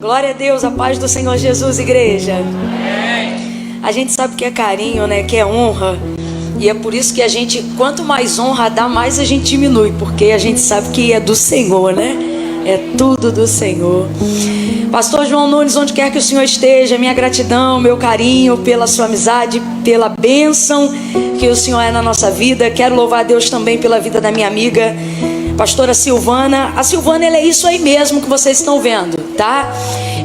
Glória a Deus, a paz do Senhor Jesus, igreja. A gente sabe que é carinho, né? Que é honra. E é por isso que a gente, quanto mais honra dá, mais a gente diminui. Porque a gente sabe que é do Senhor, né? É tudo do Senhor. Pastor João Nunes, onde quer que o Senhor esteja, minha gratidão, meu carinho pela sua amizade, pela bênção que o Senhor é na nossa vida. Quero louvar a Deus também pela vida da minha amiga pastora Silvana. A Silvana, ela é isso aí mesmo que vocês estão vendo, tá?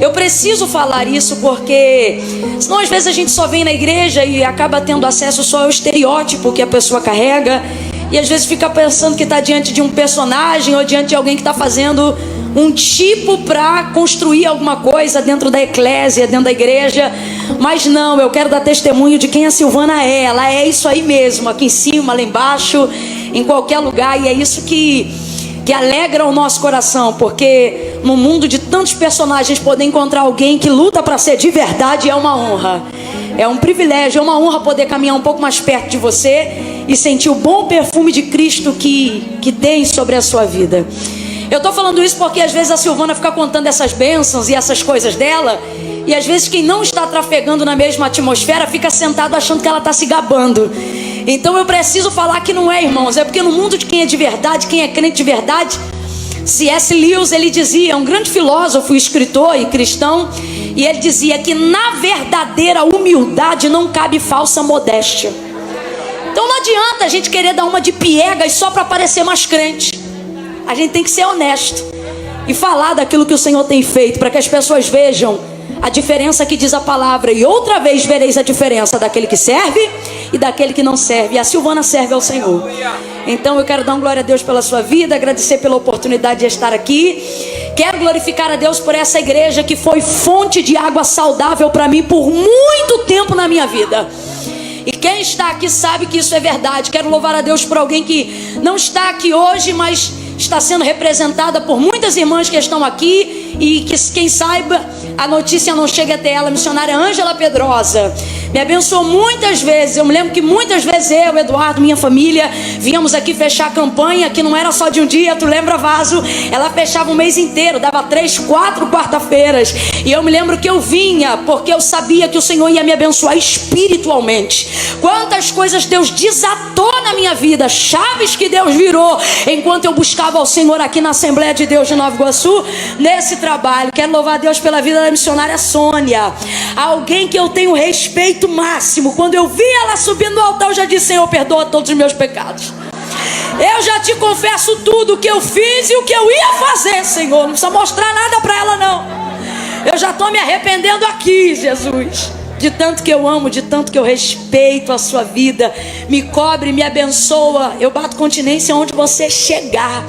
Eu preciso falar isso porque senão às vezes a gente só vem na igreja e acaba tendo acesso só ao estereótipo que a pessoa carrega, e às vezes fica pensando que está diante de um personagem ou diante de alguém que está fazendo um tipo para construir alguma coisa dentro da eclésia, dentro da igreja. Mas não, eu quero dar testemunho de quem a Silvana é. Ela é isso aí mesmo, aqui em cima, lá embaixo, em qualquer lugar. E é isso que alegra o nosso coração, porque no mundo de tantos personagens, poder encontrar alguém que luta para ser de verdade é uma honra. É um privilégio, é uma honra poder caminhar um pouco mais perto de você e sentir o bom perfume de Cristo que tem sobre a sua vida. Eu estou falando isso porque às vezes a Silvana fica contando essas bênçãos e essas coisas dela, e às vezes quem não está trafegando na mesma atmosfera fica sentado achando que ela está se gabando. Então eu preciso falar que não é, irmãos, é porque no mundo de quem é de verdade, quem é crente de verdade, C.S. Lewis, ele dizia, um grande filósofo, escritor e cristão, e ele dizia que na verdadeira humildade não cabe falsa modéstia. Então não adianta a gente querer dar uma de piegas só para parecer mais crente. A gente tem que ser honesto e falar daquilo que o Senhor tem feito, para que as pessoas vejam a diferença que diz a palavra. E outra vez vereis a diferença daquele que serve e daquele que não serve. E a Silvana serve ao Senhor. Então eu quero dar glória a Deus pela sua vida, agradecer pela oportunidade de estar aqui. Quero glorificar a Deus por essa igreja que foi fonte de água saudável para mim por muito tempo na minha vida. E quem está aqui sabe que isso é verdade. Quero louvar a Deus por alguém que não está aqui hoje, mas está sendo representada por muitas irmãs que estão aqui, e que quem saiba a notícia não chega até ela. A missionária Ângela Pedrosa me abençoou muitas vezes. Eu me lembro que muitas vezes eu, Eduardo, minha família, viemos aqui fechar a campanha, que não era só de um dia, tu lembra, Vaso? Ela fechava um mês inteiro, dava 3, 4 quarta-feiras. E eu me lembro que eu vinha porque eu sabia que o Senhor ia me abençoar espiritualmente. Quantas coisas Deus desatou na minha vida, chaves que Deus virou enquanto eu buscava ao Senhor aqui na Assembleia de Deus de Nova Iguaçu, nesse trabalho. Quero louvar a Deus pela vida da missionária Sônia, alguém que eu tenho respeito máximo. Quando eu vi ela subindo no altar, eu já disse: Senhor, perdoa todos os meus pecados. Eu já te confesso tudo o que eu fiz e o que eu ia fazer, Senhor. Não precisa mostrar nada para ela, não. Eu já estou me arrependendo aqui, Jesus, de tanto que eu amo, de tanto que eu respeito a sua vida. Me cobre, me abençoa. Eu bato continência onde você chegar.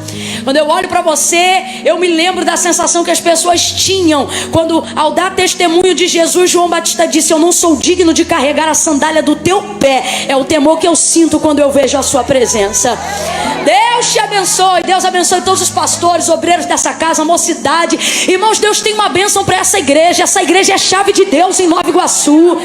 Quando eu olho para você, eu me lembro da sensação que as pessoas tinham quando, ao dar testemunho de Jesus, João Batista disse: eu não sou digno de carregar a sandália do teu pé. É o temor que eu sinto quando eu vejo a sua presença. Deus te abençoe. Deus abençoe todos os pastores, obreiros dessa casa, mocidade. Irmãos, Deus tem uma bênção para essa igreja. Essa igreja é chave de Deus em Nova Iguaçu.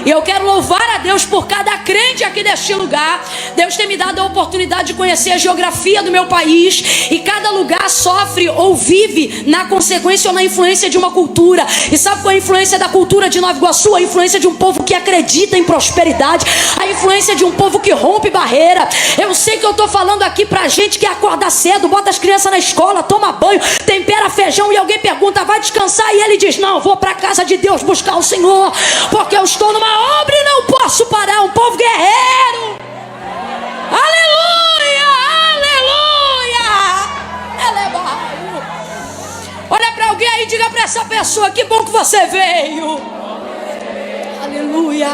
E eu quero louvar a Deus por cada crente aqui deste lugar. Deus tem me dado a oportunidade de conhecer a geografia do meu país, e cada lugar sofre ou vive na consequência ou na influência de uma cultura. E sabe qual é a influência da cultura de Nova Iguaçu? A influência de um povo que acredita em prosperidade, a influência de um povo que rompe barreira. Eu sei que eu estou falando aqui pra gente que acorda cedo, bota as crianças na escola, toma banho, tempera feijão, e alguém pergunta: vai descansar? E ele diz: não, vou pra casa de Deus buscar o Senhor, porque eu estou numa obra e não posso parar. Um povo guerreiro. Aleluia, aleluia. Olha para alguém aí e diga para essa pessoa: que bom que você veio. Aleluia.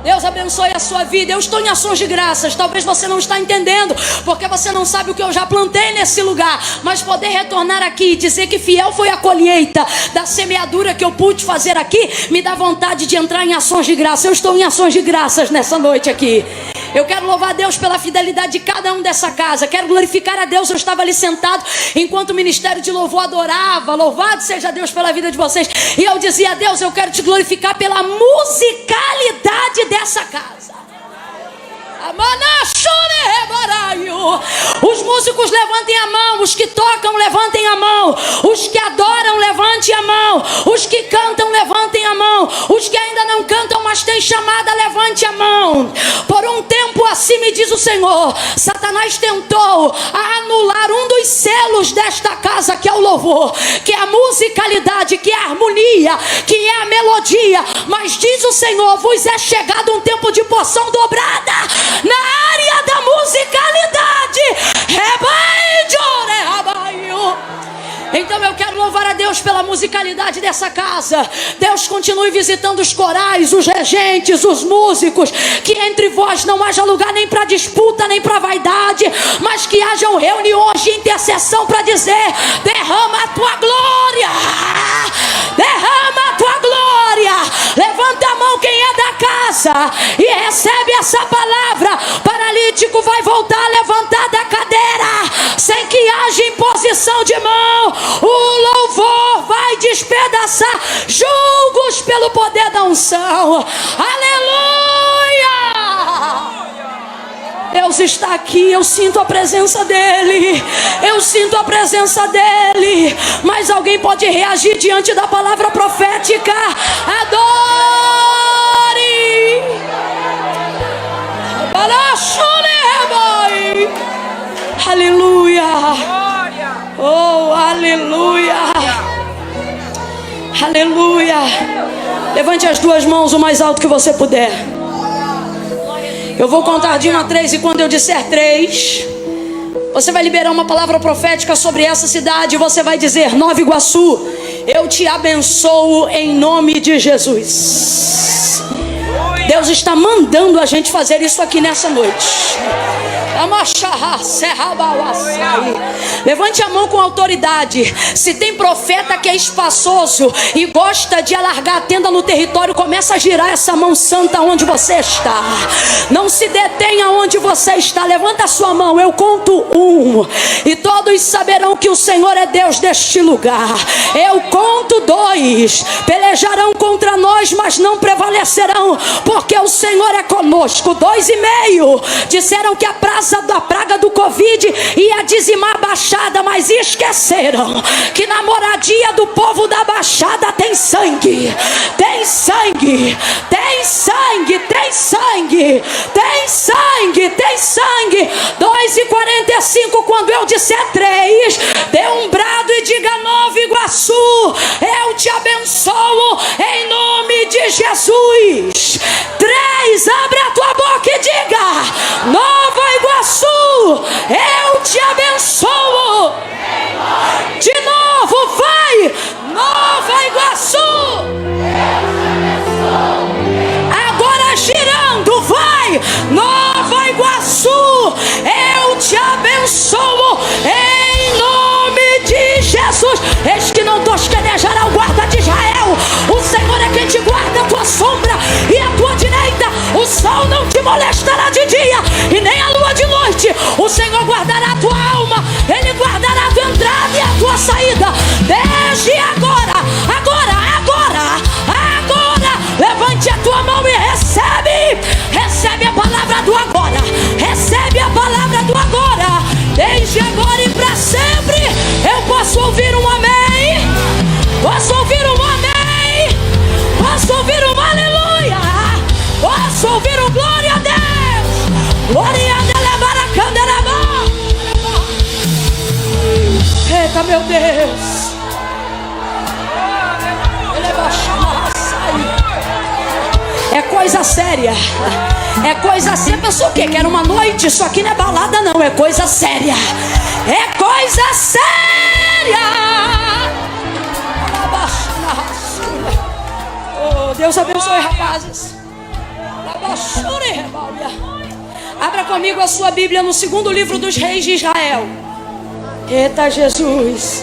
Deus abençoe a sua vida. Eu estou em ações de graças. Talvez você não está entendendo, porque você não sabe o que eu já plantei nesse lugar. Mas poder retornar aqui e dizer que fiel foi a colheita da semeadura que eu pude fazer aqui, me dá vontade de entrar em ações de graça. Eu estou em ações de graças nessa noite aqui. Eu quero louvar a Deus pela fidelidade de cada um dessa casa. Quero glorificar a Deus. Eu estava ali sentado enquanto o ministério de louvor adorava. Louvado seja Deus pela vida de vocês. E eu dizia: Deus, eu quero te glorificar pela musicalidade dessa casa. Os músicos levantem a mão, os que tocam levantem a mão, os que adoram levantem a mão, os que cantam levantem a mão, os que ainda não cantam mas têm chamada levante a mão. Por um tempo assim me diz o Senhor, Satanás tentou anular um dos selos desta casa, que é o louvor, que é a musicalidade, que é a harmonia, que é a melodia. Mas diz o Senhor, vos é chegado um tempo de porção dobrada na área da musicalidade. Então eu quero louvar a Deus pela musicalidade dessa casa. Deus continue visitando os corais, os regentes, os músicos. Que entre vós não haja lugar nem para disputa, nem para vaidade, mas que hajam reuniões de intercessão para dizer: derrama a tua glória, derrama a tua glória. Levanta a mão quem é da casa e recebe essa palavra. Paralítico vai voltar a levantar da cadeira, sem que haja imposição de mão. O louvor vai despedaçar julgos pelo poder da unção. Aleluia! Deus está aqui, eu sinto a presença dele, eu sinto a presença dele. Mas alguém pode reagir diante da palavra profética. Adore! Aleluia! Oh, aleluia! Aleluia! Levante as duas mãos o mais alto que você puder. Eu vou contar de 1 a 3 e quando eu disser 3, você vai liberar uma palavra profética sobre essa cidade. Você vai dizer: Nova Iguaçu, eu te abençoo em nome de Jesus. Deus está mandando a gente fazer isso aqui nessa noite. Levante a mão com autoridade. Se tem profeta que é espaçoso e gosta de alargar a tenda no território, começa a girar essa mão santa onde você está. Não se detenha onde você está. Levanta a sua mão, eu conto 1 e todos saberão que o Senhor é Deus deste lugar. Eu conto 2, pelejarão contra nós, mas não prevalecerão, porque o Senhor é conosco. 2,5, disseram que a praga do Covid ia dizimar a Baixada, mas esqueceram que na moradia do povo da Baixada tem sangue, tem sangue, tem sangue, tem sangue, tem sangue, tem sangue. 2,45, quando eu disser 3, dê um brado e diga: Nova Iguaçu, eu te abençoo em nome de Jesus. 3, abre a tua boca e diga: Nova Iguaçu, eu te abençoo. De novo, vai. Nova Iguaçu, agora girando, vai. Nova Iguaçu, eu te abençoo em nome de Jesus. Eis que não tosquenejará o guarda de Israel. O Senhor é quem te guarda a tua sombra e a tua direita. O sol não te molestará de dia e nem a lua de noite. O Senhor guardará a tua alma, Ele guardará a tua entrada e a tua saída, desde agora, agora, agora, agora. Levante a tua mão e recebe, recebe a palavra do agora, recebe a palavra do agora, desde agora e para sempre. Eu posso ouvir um amém, posso ouvir um amém, posso ouvir um aleluia, posso ouvir um glória a Deus. Glória a Deus. Eita, meu Deus. É coisa séria. É coisa séria. Pensou o quê? Que era uma noite? Isso aqui não é balada, não. É coisa séria. É coisa séria. Oh, Deus abençoe, rapazes. Abra comigo a sua Bíblia no 2º livro dos Reis de Israel. Eita, Jesus.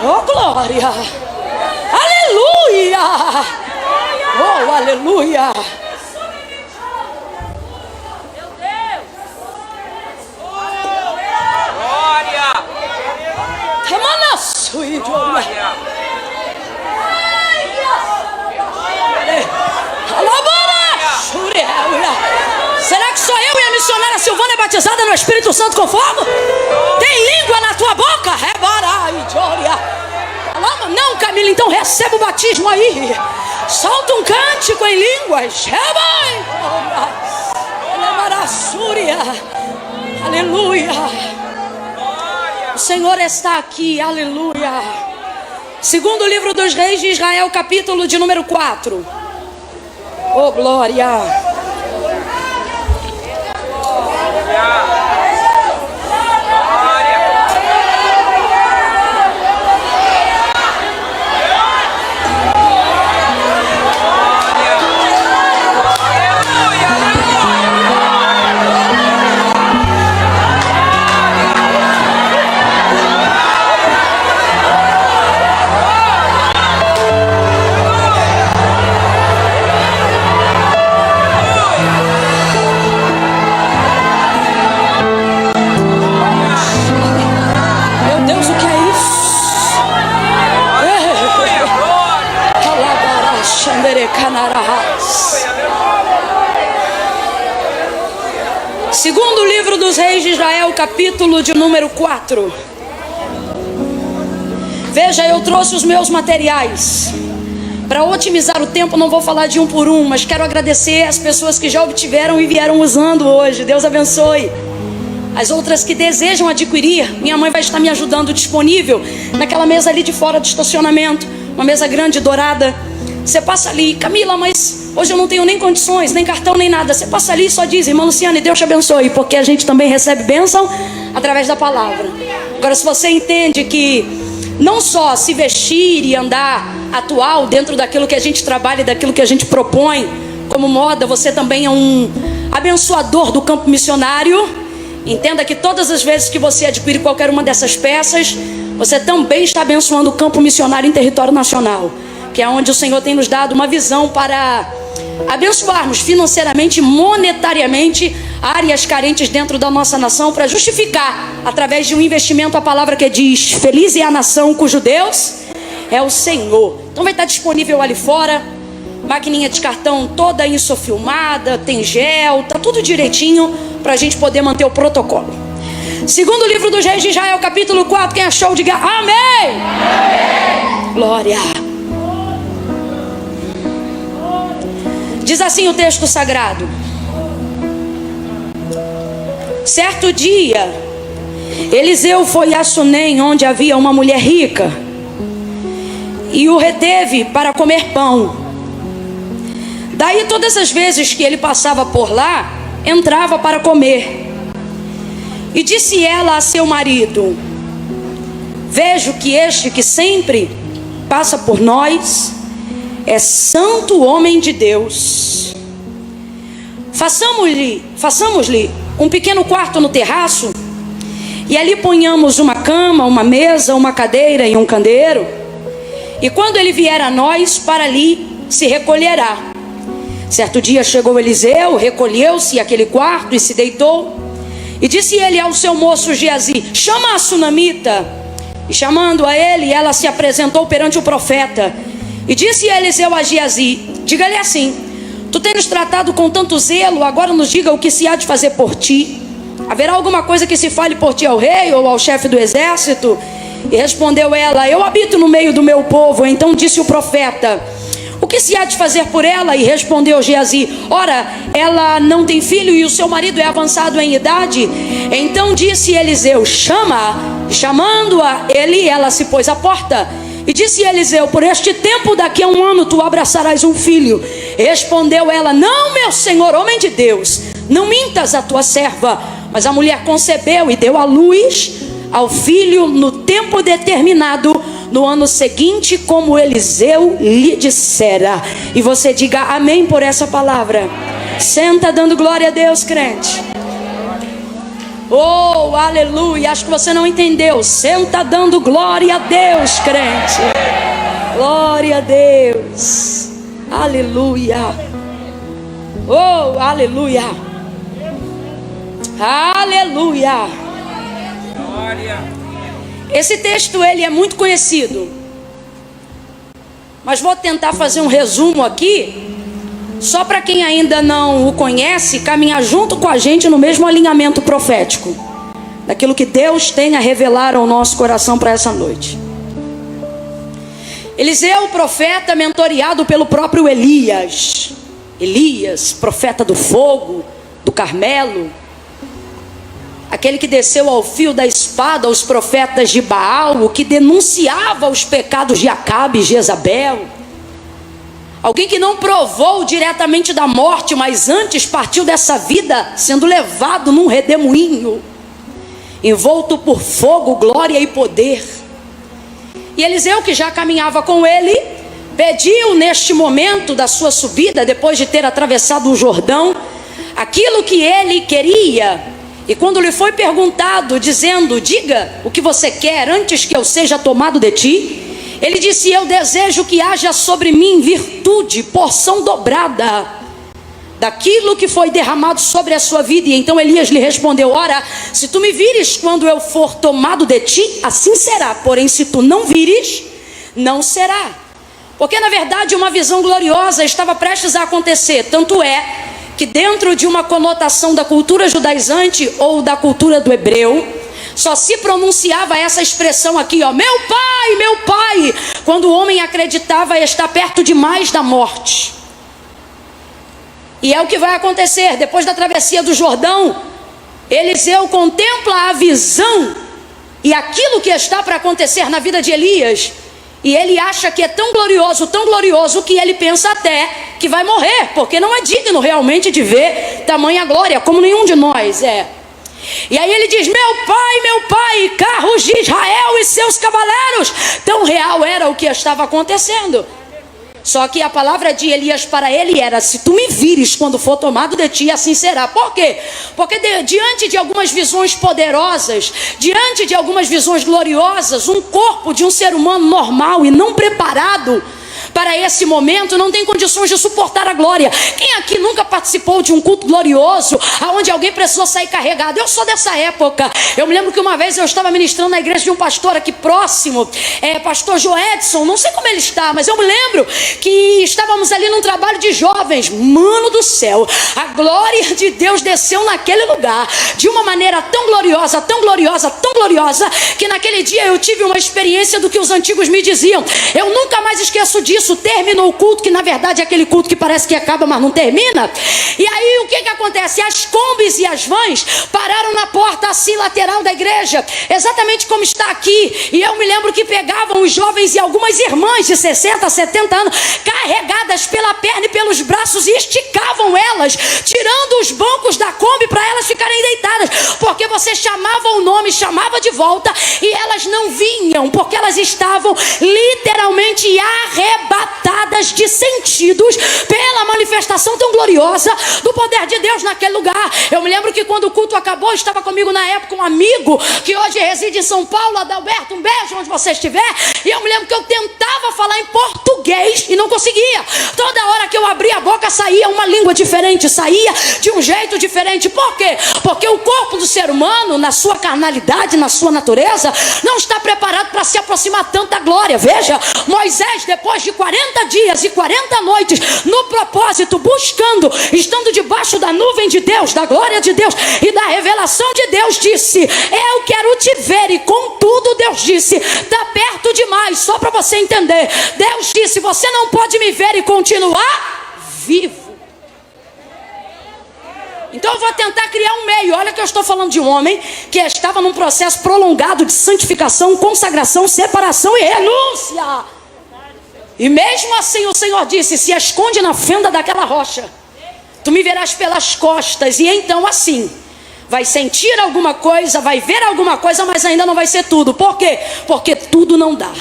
Oh, glória. Aleluia. Oh, aleluia. Meu Deus. Glória. Glória. Será que só eu e a missionária Silvana batizada no Espírito Santo com fogo? Tem língua na tua boca? Não, Camila, então receba o batismo aí. Solta um cântico em línguas. Aleluia. O Senhor está aqui, aleluia. Segundo livro dos Reis de Israel, capítulo de número 4. Oh, glória. Segundo livro dos Reis de Israel, capítulo de número 4. Veja, eu trouxe os meus materiais. Para otimizar o tempo, não vou falar de um por um, mas quero agradecer as pessoas que já obtiveram e vieram usando hoje. Deus abençoe. As outras que desejam adquirir, minha mãe vai estar me ajudando, disponível naquela mesa ali de fora do estacionamento. Uma mesa grande, dourada. Você passa ali, Camila, mas hoje eu não tenho nem condições, nem cartão, nem nada. Você passa ali e só diz, irmã Luciane, Deus te abençoe, porque a gente também recebe bênção através da palavra. Agora, se você entende que não só se vestir e andar atual dentro daquilo que a gente trabalha e daquilo que a gente propõe como moda, você também é um abençoador do campo missionário. Entenda que todas as vezes que você adquire qualquer uma dessas peças, você também está abençoando o campo missionário em território nacional, que é onde o Senhor tem nos dado uma visão para abençoarmos financeiramente, monetariamente, áreas carentes dentro da nossa nação, para justificar, através de um investimento, a palavra que diz, feliz é a nação cujo Deus é o Senhor. Então vai estar disponível ali fora, maquininha de cartão toda insofilmada, tem gel, tá tudo direitinho, para a gente poder manter o protocolo. Segundo livro dos Reis de Israel, capítulo 4, quem achou, diga amém. Amém. Glória. Diz assim o texto sagrado: certo dia, Eliseu foi a Sunem, onde havia uma mulher rica, e o reteve para comer pão. Daí todas as vezes que ele passava por lá, entrava para comer. E disse ela a seu marido: vejo que este que sempre passa por nós é santo homem de Deus. Façamos-lhe um pequeno quarto no terraço, e ali ponhamos uma cama, uma mesa, uma cadeira e um candeeiro. E quando ele vier a nós, para ali se recolherá. Certo dia chegou Eliseu, recolheu-se àquele quarto e se deitou. E disse ele ao seu moço Geazi: chama a sunamita. E chamando a ele, ela se apresentou perante o profeta. E disse Eliseu a Geazi: diga-lhe assim: tu tens nos tratado com tanto zelo, agora nos diga o que se há de fazer por ti. Haverá alguma coisa que se fale por ti ao rei ou ao chefe do exército? E respondeu ela: eu habito no meio do meu povo. Então disse o profeta: o que se há de fazer por ela? E respondeu Geazi: ora, ela não tem filho e o seu marido é avançado em idade. Então disse Eliseu: chama-a. Chamando-a ele, ela se pôs à porta. E disse Eliseu: por este tempo, daqui a um ano, tu abraçarás um filho. Respondeu ela: não, meu senhor, homem de Deus, não mintas a tua serva. Mas a mulher concebeu e deu à luz ao filho no tempo determinado, no ano seguinte, como Eliseu lhe dissera. E você diga amém por essa palavra. Senta dando glória a Deus, crente. Oh, aleluia. Acho que você não entendeu. Senta dando glória a Deus, crente. Glória a Deus. Aleluia. Oh, aleluia. Aleluia. Esse texto ele é muito conhecido, mas vou tentar fazer um resumo aqui Só para quem ainda não o conhece, caminhar junto com a gente no mesmo alinhamento profético, daquilo que Deus tem a revelar ao nosso coração para essa noite. Eliseu, profeta, mentoreado pelo próprio Elias. Elias, profeta do fogo, do Carmelo, aquele que desceu ao fio da espada aos profetas de Baal, o que denunciava os pecados de Acabe e Jezabel. Alguém que não provou diretamente da morte, mas antes partiu dessa vida sendo levado num redemoinho, envolto por fogo, glória e poder. E Eliseu, que já caminhava com ele, pediu neste momento da sua subida, depois de ter atravessado o Jordão, aquilo que ele queria. E quando lhe foi perguntado, dizendo: diga o que você quer antes que eu seja tomado de ti, ele disse: eu desejo que haja sobre mim virtude, porção dobrada daquilo que foi derramado sobre a sua vida. E então Elias lhe respondeu: ora, se tu me vires quando eu for tomado de ti, assim será. Porém, se tu não vires, não será. Porque na verdade uma visão gloriosa estava prestes a acontecer. Tanto é que dentro de uma conotação da cultura judaizante ou da cultura do hebreu, só se pronunciava essa expressão aqui, ó, meu pai, quando o homem acreditava estar perto demais da morte. E é o que vai acontecer depois da travessia do Jordão. Eliseu contempla a visão e aquilo que está para acontecer na vida de Elias, e ele acha que é tão glorioso, que ele pensa até que vai morrer, porque não é digno realmente de ver tamanha glória, como nenhum de nós é. E aí ele diz: meu pai, carros de Israel e seus cavaleiros. Tão real era o que estava acontecendo. Só que a palavra de Elias para ele era: se tu me vires quando for tomado de ti, assim será. Por quê? Porque diante de algumas visões poderosas, diante de algumas visões gloriosas, um corpo de um ser humano normal e não preparado para esse momento não tem condições de suportar a glória. Quem aqui nunca participou de um culto glorioso, onde alguém precisou sair carregado? Eu sou dessa época. Eu me lembro que uma vez eu estava ministrando na igreja de um pastor aqui próximo, pastor Joedson, não sei como ele está, mas eu me lembro que estávamos ali num trabalho de jovens. Mano do céu, a glória de Deus desceu naquele lugar de uma maneira tão gloriosa, que naquele dia eu tive uma experiência do que os antigos me diziam. Eu nunca mais esqueço disso. Terminou o culto, que na verdade é aquele culto que parece que acaba, mas não termina. E aí o que acontece? As combis e as vans pararam na porta assim lateral da igreja, exatamente como está aqui. E eu me lembro que pegavam os jovens e algumas irmãs de 60, 70 anos, carregadas pela perna e pelos braços, e esticavam elas, tirando os bancos da Kombi para elas ficarem deitadas, porque você chamava o nome, chamava de volta, e elas não vinham, porque elas estavam literalmente arrebatadas de sentidos pela manifestação tão gloriosa do poder de Deus naquele lugar. Eu me lembro que quando o culto acabou, estava comigo na época um amigo que hoje reside em São Paulo, Adalberto, um beijo onde você estiver. E eu me lembro que eu tentava falar em português e não conseguia. Toda hora que eu abria a boca saía uma língua diferente, saía de um jeito diferente. Por quê? Porque o corpo do ser humano, na sua carnalidade, na sua natureza, não está preparado para se aproximar tanto da glória. Veja, Moisés, depois de 40 dias e 40 noites no propósito, buscando, estando debaixo da nuvem de Deus, da glória de Deus e da revelação de Deus, disse: eu quero te ver. E contudo Deus disse: está perto demais. Só para você entender, Deus disse: você não pode me ver e continuar vivo. Então eu vou tentar criar um meio. Olha que eu estou falando de um homem que estava num processo prolongado de santificação, consagração, separação e renúncia. E mesmo assim o Senhor disse: se esconde na fenda daquela rocha, tu me verás pelas costas. E então assim, vai sentir alguma coisa, vai ver alguma coisa, mas ainda não vai ser tudo. Por quê? Porque tudo não dá,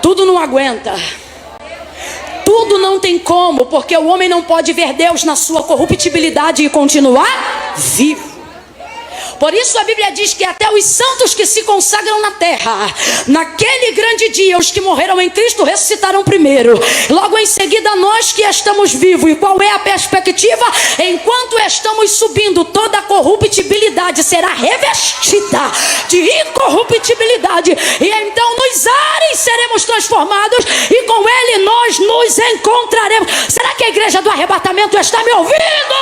tudo não aguenta, tudo não tem como, porque o homem não pode ver Deus na sua corruptibilidade e continuar vivo. Por isso a Bíblia diz que até os santos que se consagram na terra, naquele grande dia, os que morreram em Cristo ressuscitarão primeiro. Logo em seguida, nós que estamos vivos. E qual é a perspectiva? Enquanto estamos subindo, toda a corruptibilidade será revestida de incorruptibilidade. E então nos ares seremos transformados e com Ele nós nos encontraremos. Será que a igreja do arrebatamento está me ouvindo?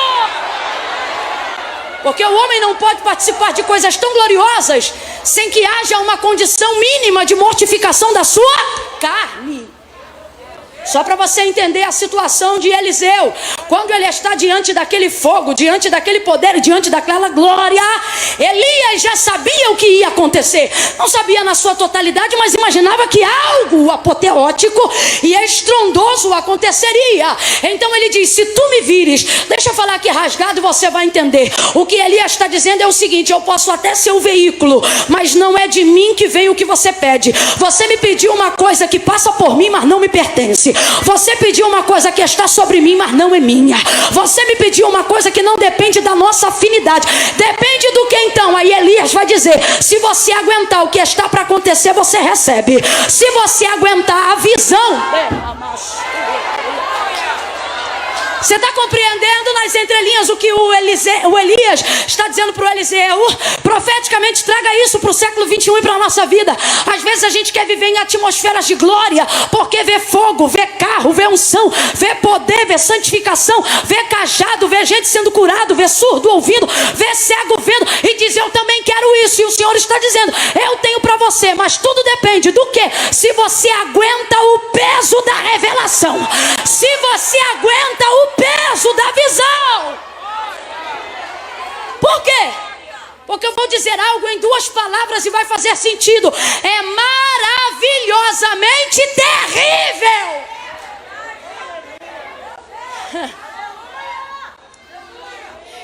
Porque o homem não pode participar de coisas tão gloriosas sem que haja uma condição mínima de mortificação da sua carne. Só para você entender a situação de Eliseu, quando ele está diante daquele fogo, diante daquele poder, diante daquela glória, Elias já sabia o que ia acontecer. Não sabia na sua totalidade, mas imaginava que algo apoteótico e estrondoso aconteceria. Então ele diz: se tu me vires, deixa eu falar aqui rasgado, você vai entender. O que Elias está dizendo é o seguinte: eu posso até ser o veículo, mas não é de mim que vem o que você pede. Você me pediu uma coisa que passa por mim, mas não me pertence. Você pediu uma coisa que está sobre mim, mas não é minha. Você me pediu uma coisa que não depende da nossa afinidade. Depende do que então? Aí Elias vai dizer: se você aguentar o que está para acontecer, você recebe. Se você aguentar a visão. Você está compreendendo nas entrelinhas o que o Elias está dizendo para o Eliseu? Profeticamente traga isso para o século 21 e para a nossa vida. Às vezes a gente quer viver em atmosferas de glória, porque vê fogo, vê carro, vê unção, vê poder, vê santificação, vê cajado, vê gente sendo curado, vê surdo ouvindo, vê cego vendo, e diz: eu também quero isso. E o Senhor está dizendo: eu tenho para você, mas tudo depende do que? Se você aguenta o peso da revelação, se você aguenta o peso da visão. Por quê? Porque eu vou dizer algo em duas palavras e vai fazer sentido. É maravilhosamente terrível.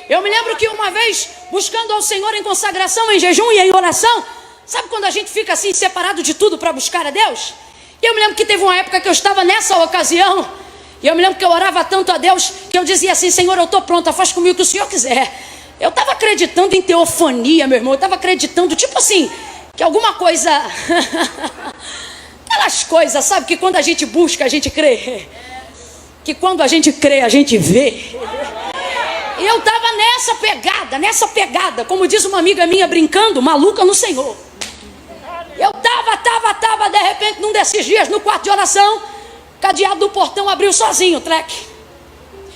Eu me lembro que uma vez, buscando ao Senhor em consagração, em jejum e em oração, sabe quando a gente fica assim separado de tudo para buscar a Deus? E eu me lembro que teve uma época que eu estava nessa ocasião, e eu me lembro que eu orava tanto a Deus que eu dizia assim: Senhor, eu estou pronta, faz comigo o que o Senhor quiser. Eu estava acreditando em teofania, meu irmão. Eu estava acreditando, tipo assim, que alguma coisa aquelas coisas, sabe, que quando a gente busca, a gente crê, que quando a gente crê, a gente vê. E eu estava nessa pegada, como diz uma amiga minha brincando, maluca no Senhor. Eu estava, de repente, num desses dias, no quarto de oração, cadeado do portão abriu sozinho, treque.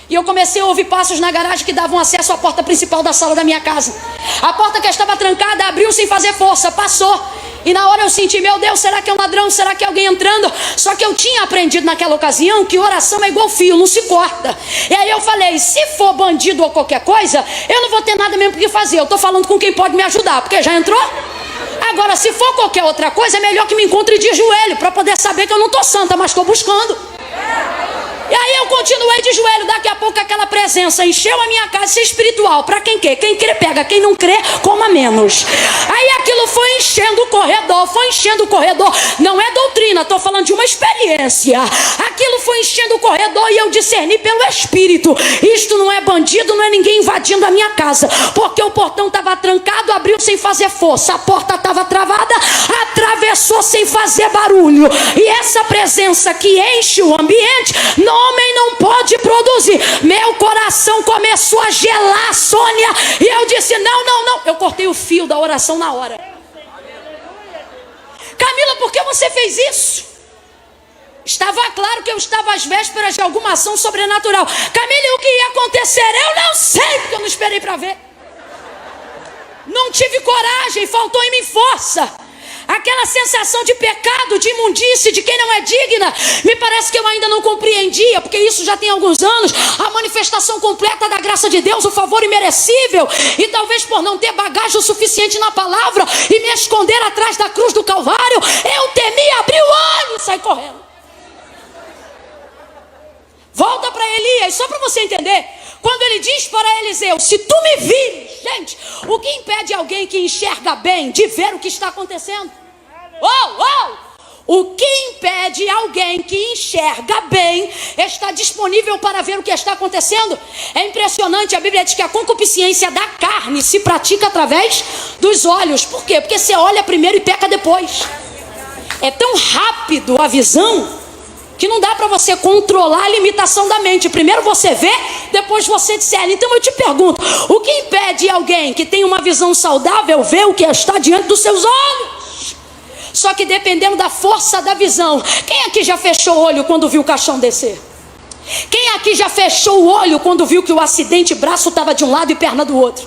E eu comecei a ouvir passos na garagem que davam acesso à porta principal da sala da minha casa. A porta que estava trancada abriu sem fazer força, passou. E na hora eu senti: meu Deus, será que é um ladrão? Será que é alguém entrando? Só que eu tinha aprendido naquela ocasião que oração é igual fio, não se corta. E aí eu falei: se for bandido ou qualquer coisa, eu não vou ter nada mesmo o que fazer. Eu estou falando com quem pode me ajudar, porque já entrou. Agora, se for qualquer outra coisa, é melhor que me encontre de joelho, para poder saber que eu não estou santa, mas estou buscando. E aí eu continuei de joelho. Daqui a pouco aquela presença encheu a minha casa. Isso é espiritual, para quem quer. Quem crê pega, quem não crê coma menos. Aí aquilo foi enchendo o corredor. Não é doutrina, estou falando de uma experiência. Aquilo foi enchendo o corredor e eu discerni pelo Espírito: isto não é bandido, não é ninguém invadindo a minha casa, porque o portão estava trancado, abriu sem fazer força, a porta estava travada, atravessou sem fazer barulho. E essa presença que enche o ambiente, homem não pode produzir. Meu coração começou a gelar, Sônia, e eu disse: não. Eu cortei o fio da oração na hora. Camila, por que você fez isso? Estava claro que eu estava às vésperas de alguma ação sobrenatural. Camila, o que ia acontecer? Eu não sei, porque eu não esperei para ver. Não tive coragem, faltou em mim força. Aquela sensação de pecado, de imundície, de quem não é digna, me parece que eu ainda não compreendia, porque isso já tem alguns anos. A manifestação completa da graça de Deus, o favor imerecível. E talvez por não ter bagagem o suficiente na palavra e me esconder atrás da cruz do Calvário, eu temi abrir o olho e sair correndo. Volta para Elias, só para você entender. Quando ele diz para Eliseu: se tu me vires, gente, o que impede alguém que enxerga bem de ver o que está acontecendo? O que impede alguém que enxerga bem estar disponível para ver o que está acontecendo? É impressionante, a Bíblia diz que a concupiscência da carne se pratica através dos olhos. Por quê? Porque você olha primeiro e peca depois. É tão rápido a visão que não dá para você controlar a limitação da mente. Primeiro você vê, depois você discerne. Então eu te pergunto, o que impede alguém que tem uma visão saudável ver o que está diante dos seus olhos? Só que dependendo da força da visão. Quem aqui já fechou o olho quando viu o caixão descer? Quem aqui já fechou o olho quando viu que o acidente, braço estava de um lado e perna do outro?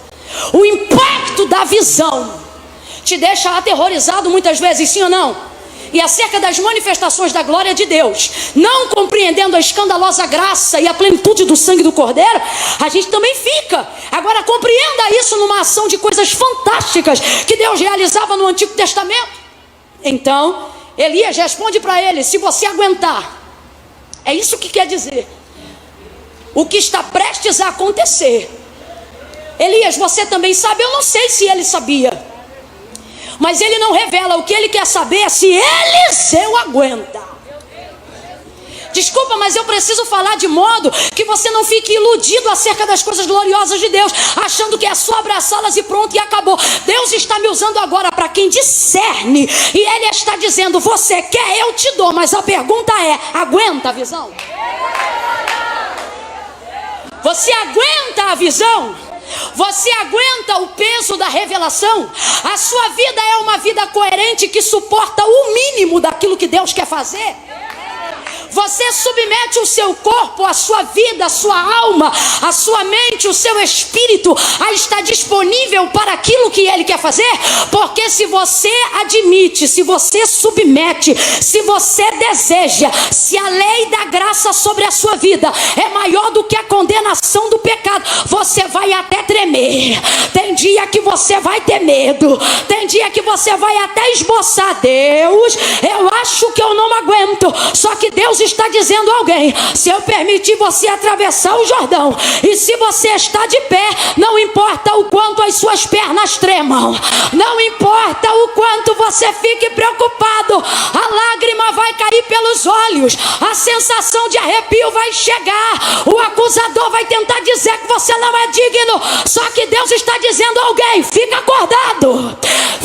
O impacto da visão te deixa aterrorizado muitas vezes, sim ou não? E acerca das manifestações da glória de Deus, não compreendendo a escandalosa graça e a plenitude do sangue do Cordeiro, a gente também fica. Agora compreenda isso numa ação de coisas fantásticas que Deus realizava no Antigo Testamento. Então, Elias responde para ele: se você aguentar, é isso que quer dizer, o que está prestes a acontecer. Elias, você também sabe? Eu não sei se ele sabia, mas ele não revela. O que ele quer saber é se Eliseu aguenta. Desculpa, mas eu preciso falar de modo que você não fique iludido acerca das coisas gloriosas de Deus, achando que é só abraçá-las e pronto, e acabou. Deus está me usando agora para quem discerne, e Ele está dizendo: você quer, eu te dou, mas a pergunta é: aguenta a visão? Você aguenta a visão? Você aguenta o peso da revelação? A sua vida é uma vida coerente que suporta o mínimo daquilo que Deus quer fazer? Você submete o seu corpo, a sua vida, a sua alma, a sua mente, o seu espírito a estar disponível para aquilo que Ele quer fazer? Porque se você admite, se você submete, se você deseja, se a lei da graça sobre a sua vida é maior do que a condenação do pecado, você vai até tremer. Tem dia que você vai ter medo, tem dia que você vai até esboçar: Deus, eu acho que eu não aguento. Só que Deus está dizendo a alguém: se eu permitir você atravessar o Jordão, e se você está de pé, não importa o quanto as suas pernas tremam, não importa o quanto você fique preocupado, a lágrima vai cair pelos olhos, a sensação de arrepio vai chegar, o acusador vai tentar dizer que você não é digno. Só que Deus está dizendo a alguém: fica acordado,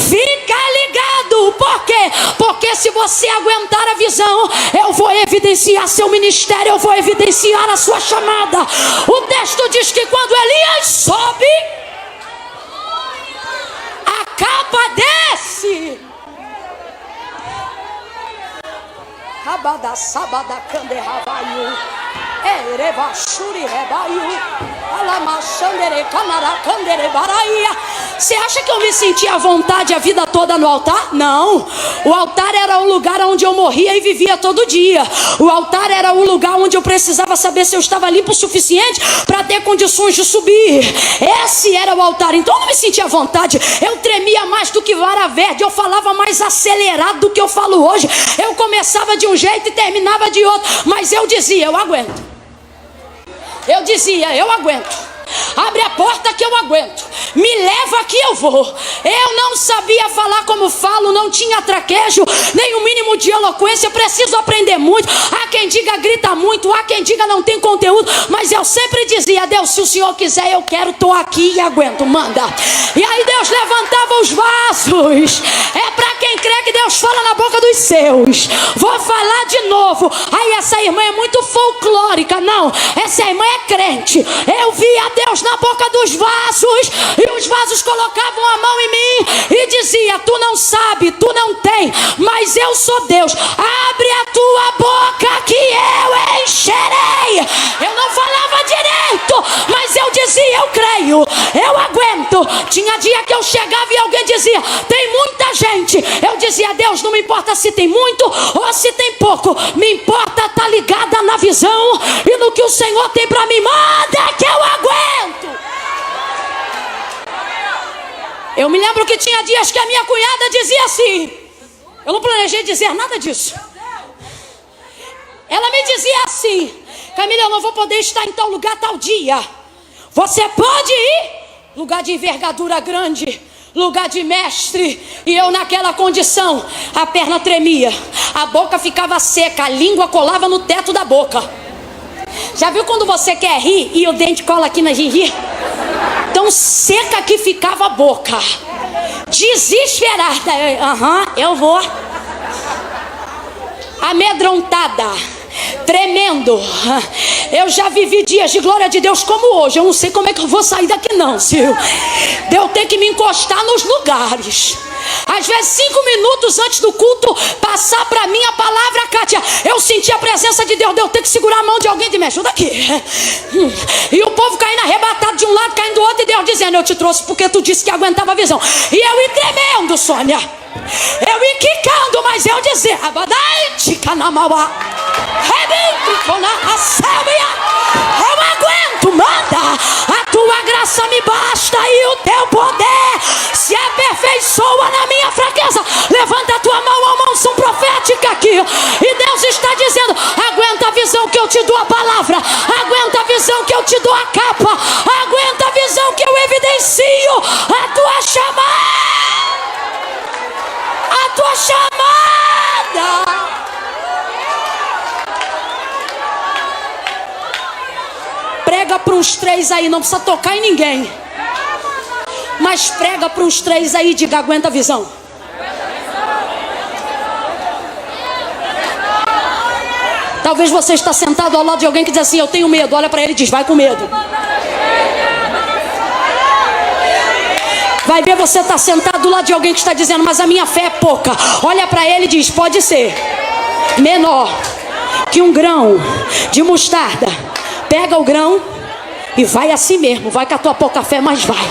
fica ligado. Por quê? Porque se você aguentar a visão, eu vou evidenciar seu ministério, eu vou evidenciar a sua chamada. O texto diz que quando Elias sobe, a capa desce. Rabada sabada cande rabaio, ereva shuri rebaio, alamashandere canara candere baraia. Você acha que eu me sentia à vontade a vida toda no altar? Não. O altar era o lugar onde eu morria e vivia todo dia. O altar era o lugar onde eu precisava saber se eu estava limpo o suficiente para ter condições de subir. Esse era o altar. Então eu não me sentia à vontade. Eu tremia mais do que vara verde. Eu falava mais acelerado do que eu falo hoje. Eu começava de um jeito e terminava de outro. Mas eu dizia: eu aguento. Eu dizia: eu aguento. Abre a porta que eu aguento, me leva que eu vou. Eu não sabia falar como falo, não tinha traquejo, nem o mínimo de eloquência. Preciso aprender muito. Há quem diga grita muito, há quem diga não tem conteúdo, mas eu sempre dizia: Deus, se o Senhor quiser, eu quero, estou aqui e aguento, manda. E aí Deus levantava os vasos. É para quem crê que Deus fala na boca dos seus. Vou falar de novo. Aí essa irmã é muito folclórica. Não, essa irmã é crente. Eu via Deus na boca dos vasos, e os vasos colocavam a mão em mim e dizia: tu não sabe, tu não tem, mas eu sou Deus. Abre a tua boca que eu encherei. Eu não falava direito, mas eu dizia: eu creio, eu aguento. Tinha dia que eu chegava e alguém dizia: tem muita gente. Eu dizia: Deus, não me importa se tem muito ou se tem pouco, me importa estar ligada na visão e no que o Senhor tem para mim. Manda que eu aguento. Eu me lembro que tinha dias que a minha cunhada dizia assim, eu não planejei dizer nada disso. Ela me dizia assim: Camila, eu não vou poder estar em tal lugar tal dia. Você pode ir? Lugar de envergadura grande. lugar de mestre, e eu naquela condição, a perna tremia, a boca ficava seca, a língua colava no teto da boca. Já viu quando você quer rir e o dente cola aqui na gengiva? Tão seca que ficava a boca. Desesperada. Eu vou. Amedrontada, tremendo. Eu já vivi dias de glória de Deus como hoje. Eu não sei como é que eu vou sair daqui não, Sil. De eu ter que me encostar nos lugares. Às vezes 5 minutos antes do culto passar para mim a palavra, Kátia, eu senti a presença de Deus. De eu ter que segurar a mão de alguém de me ajuda aqui. E o povo caindo arrebatado de um lado, caindo do outro, e Deus dizendo: eu te trouxe porque tu disse que aguentava a visão. E eu ia tremendo, Sônia. Eu ia quicando, mas eu dizia: eu aguento, manda. A tua graça me basta e o teu poder se aperfeiçoa na minha fraqueza. Levanta a tua mão, uma unção profética aqui. E Deus está dizendo: aguenta a visão que eu te dou a palavra. Aguenta a visão que eu te dou a capa. Aguenta a visão que eu evidencio a tua chamada. A tua chamada. Prega para uns 3 aí, não precisa tocar em ninguém. Mas prega para uns 3 aí, diga: aguenta a visão. Talvez você está sentado ao lado de alguém que diz assim: eu tenho medo. Olha para ele e diz: vai com medo. Vai ver, você está sentado do lado de alguém que está dizendo: mas a minha fé é pouca. Olha para ele e diz: pode ser menor que um grão de mostarda. Pega o grão e vai assim mesmo. Vai com a tua pouca fé, mas vai.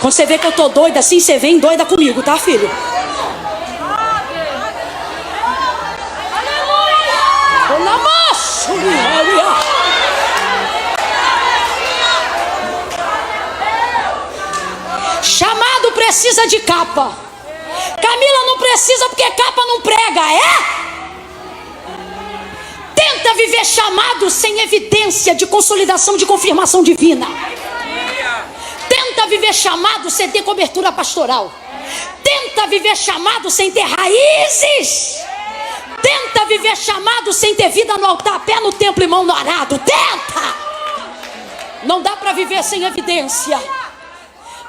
Quando você vê que eu tô doida assim, você vem doida comigo, tá, filho? Chamado precisa de capa. Camila não precisa porque capa não prega, é? Tenta viver chamado sem evidência de consolidação, de confirmação divina. Tenta viver chamado sem ter cobertura pastoral. Tenta viver chamado sem ter raízes. Tenta viver chamado sem ter vida no altar, pé no templo e mão no arado. Tenta! Não dá para viver sem evidência.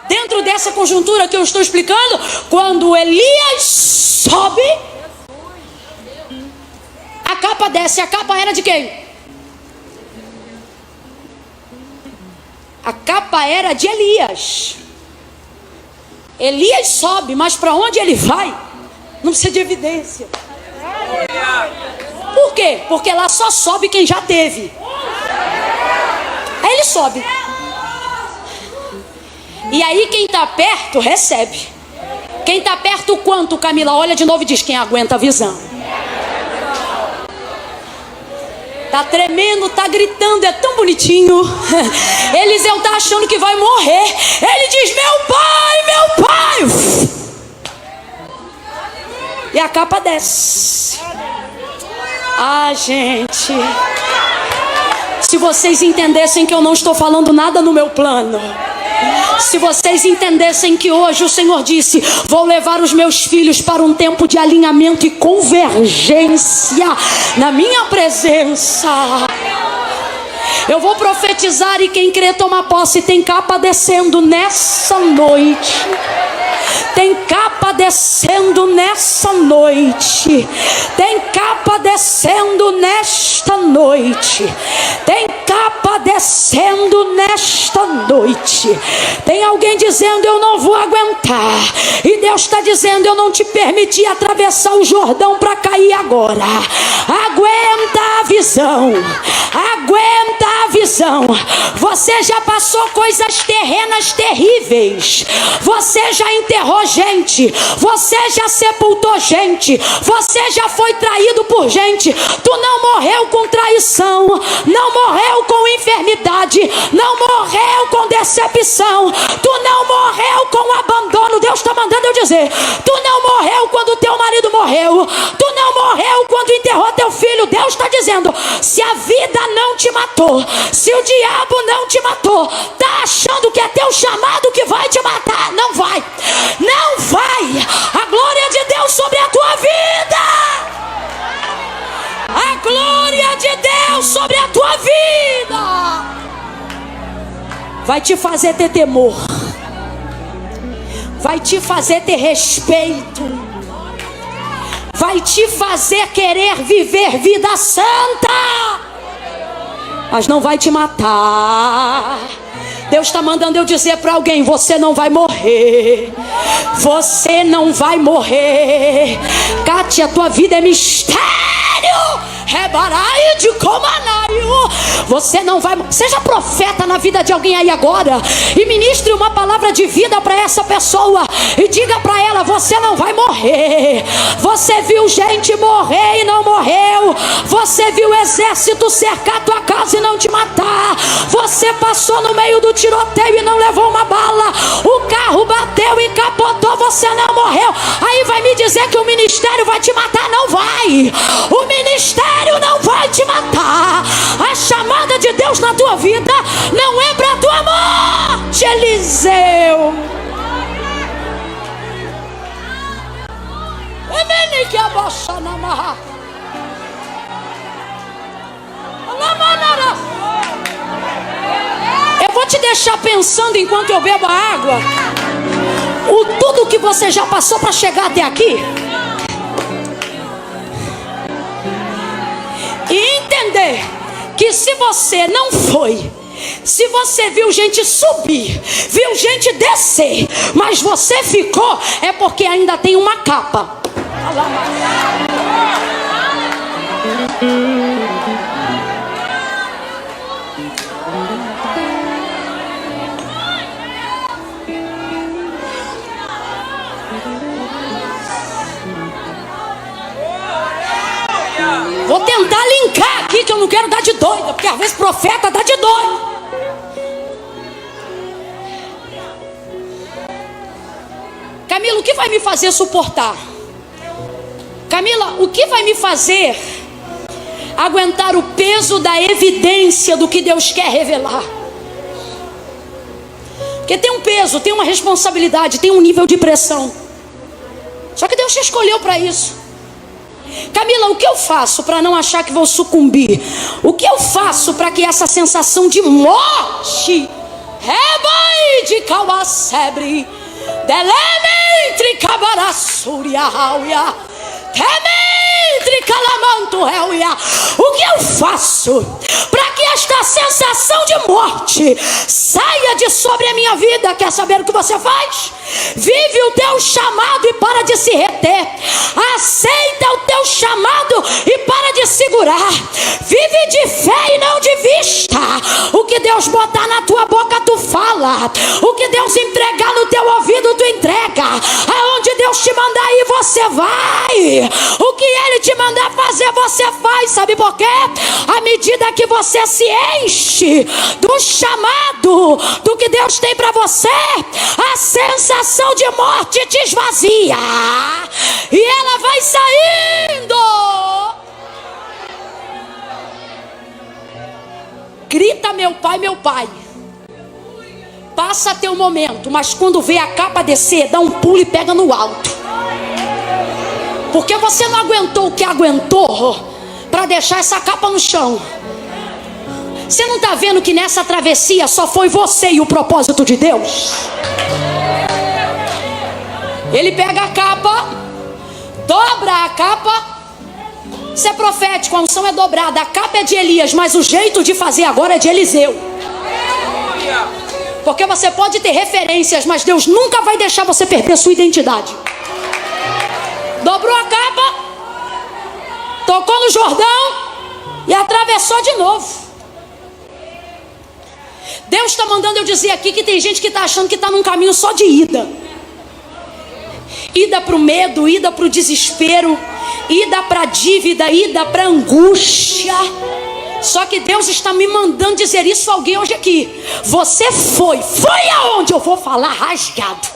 Dentro dessa conjuntura que eu estou explicando, quando Elias sobe, a capa desce. A capa era de quem? A capa era de Elias. Elias sobe, mas para onde ele vai? Não precisa de evidência. Por quê? Porque lá só sobe quem já teve. Aí ele sobe. E aí quem está perto recebe. Quem está perto quanto, Camila? Olha de novo e diz: quem aguenta a visão. Tá tremendo, tá gritando, é tão bonitinho. Eliseu tá achando que vai morrer. Ele diz: meu pai. E a capa desce. Ah, gente, se vocês entendessem que eu não estou falando nada no meu plano. Se vocês entendessem que hoje o Senhor disse: vou levar os meus filhos para um tempo de alinhamento e convergência na minha presença. Eu vou profetizar e quem crê toma posse. Tem capa descendo nessa noite. Tem capa descendo nessa noite. Tem capa descendo nesta noite. Tem capa descendo nesta noite. Tem alguém dizendo: eu não vou aguentar. E Deus está dizendo: eu não te permiti atravessar o Jordão para cair agora. Aguenta a visão. Aguenta a visão. Você já passou coisas terrenas terríveis. Você já enterrou gente. Você já sepultou gente. Você já foi traído por gente. Tu não morreu com traição. Não morreu com enfermidade. Não morreu com decepção. Tu não morreu com abandono. Deus está mandando eu dizer: tu não morreu quando teu marido morreu. morreu. Tu não morreu quando enterrou teu filho. Deus está dizendo: se a vida não te matou, se o diabo não te matou, tá achando que é teu chamado que vai te matar? Não vai, não vai. A glória de Deus sobre a tua vida, a glória de Deus sobre a tua vida vai te fazer ter temor, vai te fazer ter respeito, vai te fazer querer viver vida santa, mas não vai te matar. Deus está mandando eu dizer para alguém: você não vai morrer, você não vai morrer. Cátia, tua vida é mistério. Rebarai de comanaio. Você não vai. Seja profeta na vida de alguém aí agora e ministre uma palavra de vida para essa pessoa e diga para ela: você não vai morrer. Você viu gente morrer e não morreu. Você viu o exército cercar tua casa e não te matar. Você passou no meio do tiroteio e não levou uma bala. O carro bateu e capotou, você não morreu. Aí vai me dizer que o ministério vai te matar? Não vai. O ministério não vai te matar. A chamada de Deus na tua vida não é para tua morte. Eliseu, eu vou te deixar pensando enquanto eu bebo a água, tudo que você já passou para chegar até aqui, e entender que se você não foi, se você viu gente subir, viu gente descer, mas você ficou, é porque ainda tem uma capa. Vou tentar linkar aqui, que eu não quero dar de doida, porque às vezes profeta dá de doido. Camila, o que vai me fazer suportar? Camila, o que vai me fazer aguentar o peso da evidência do que Deus quer revelar? Porque tem um peso, tem uma responsabilidade, tem um nível de pressão. Só que Deus te escolheu para isso. Camila, o que eu faço para não achar que vou sucumbir? O que eu faço para que essa sensação de morte, rebai de calmacebre, delementre cabarassuriahauia, tementre calamanto réuia. O que eu faço para que esta sensação de morte saia de sobre a minha vida? Quer saber o que você faz? Vive o teu chamado e para de se reter. Aceita o teu chamado e para de segurar. Vive de fé e não de vista. O que Deus botar na tua boca tu fala. O que Deus entregar no teu ouvido tu entrega. Aonde Deus te mandar ir você vai. O que Ele te mandar fazer você faz. Sabe por quê? À medida que você se enche do chamado, do que Deus tem para você, a sensação de morte te esvazia e ela vai saindo. Grita: meu pai, meu pai. Passa teu momento, mas quando vê a capa descer, dá um pulo e pega no alto. Porque você não aguentou o que aguentou para deixar essa capa no chão. Você não está vendo que nessa travessia só foi você e o propósito de Deus? Ele pega a capa, dobra a capa. Isso é profético, a unção é dobrada. A capa é de Elias, mas o jeito de fazer agora é de Eliseu. Porque você pode ter referências, mas Deus nunca vai deixar você perder sua identidade. Dobrou a capa, tocou no Jordão e atravessou de novo. Deus está mandando eu dizer aqui que tem gente que está achando que está num caminho só de ida. Ida para o medo, ida para o desespero, ida para a dívida, ida para a angústia. Só que Deus está me mandando dizer isso a alguém hoje aqui. Você foi aonde eu vou falar rasgado.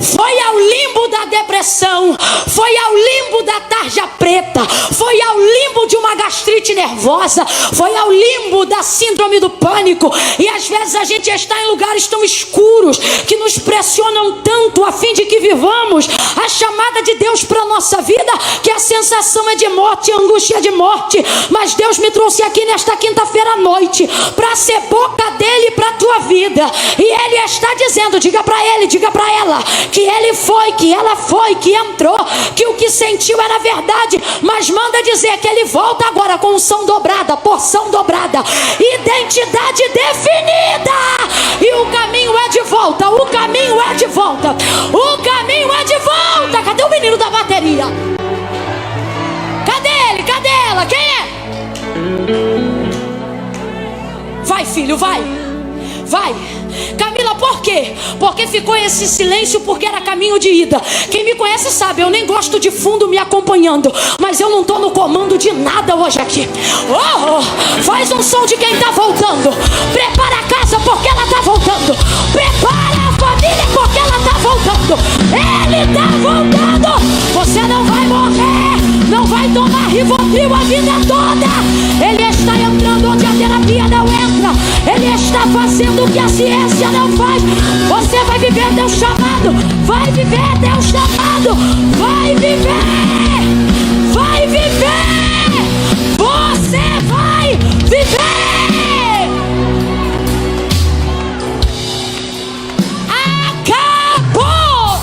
Foi ao limbo da depressão, foi ao limbo da tarja preta, foi ao limbo de uma gastrite nervosa, foi ao limbo da síndrome do pânico. E às vezes a gente está em lugares tão escuros que nos pressionam tanto a fim de que vivamos a chamada de Deus para a nossa vida, que a sensação é de morte, a angústia é de morte. Mas Deus me trouxe aqui nesta quinta-feira à noite para ser boca dele para a tua vida. E ele está dizendo, diga para ele, diga para ela, que ele foi, que ela foi, que entrou, que o que sentiu era verdade. Mas manda dizer que ele volta agora com unção dobrada, porção dobrada, identidade definida. E o caminho é de volta, o caminho é de volta, o caminho é de volta. Cadê o menino da bateria? Cadê ele? Cadê ela? Quem é? Vai, filho, vai. Vai. Camila, por quê? Porque ficou esse silêncio, porque era caminho de ida. Quem me conhece sabe, eu nem gosto de fundo me acompanhando, mas eu não estou no comando de nada hoje aqui. Faz um som de quem está voltando. Prepara a casa porque ela está voltando. Prepara a família porque ela está voltando. Ele está voltando. Você não vai morrer, não vai tomar Rivotril a vida toda. Ele está entrando onde a terapia não entra. Ele está fazendo o que a ciência não faz. Você vai viver Deus chamado. Vai viver Deus chamado. Vai viver. Vai viver. Você vai viver. Acabou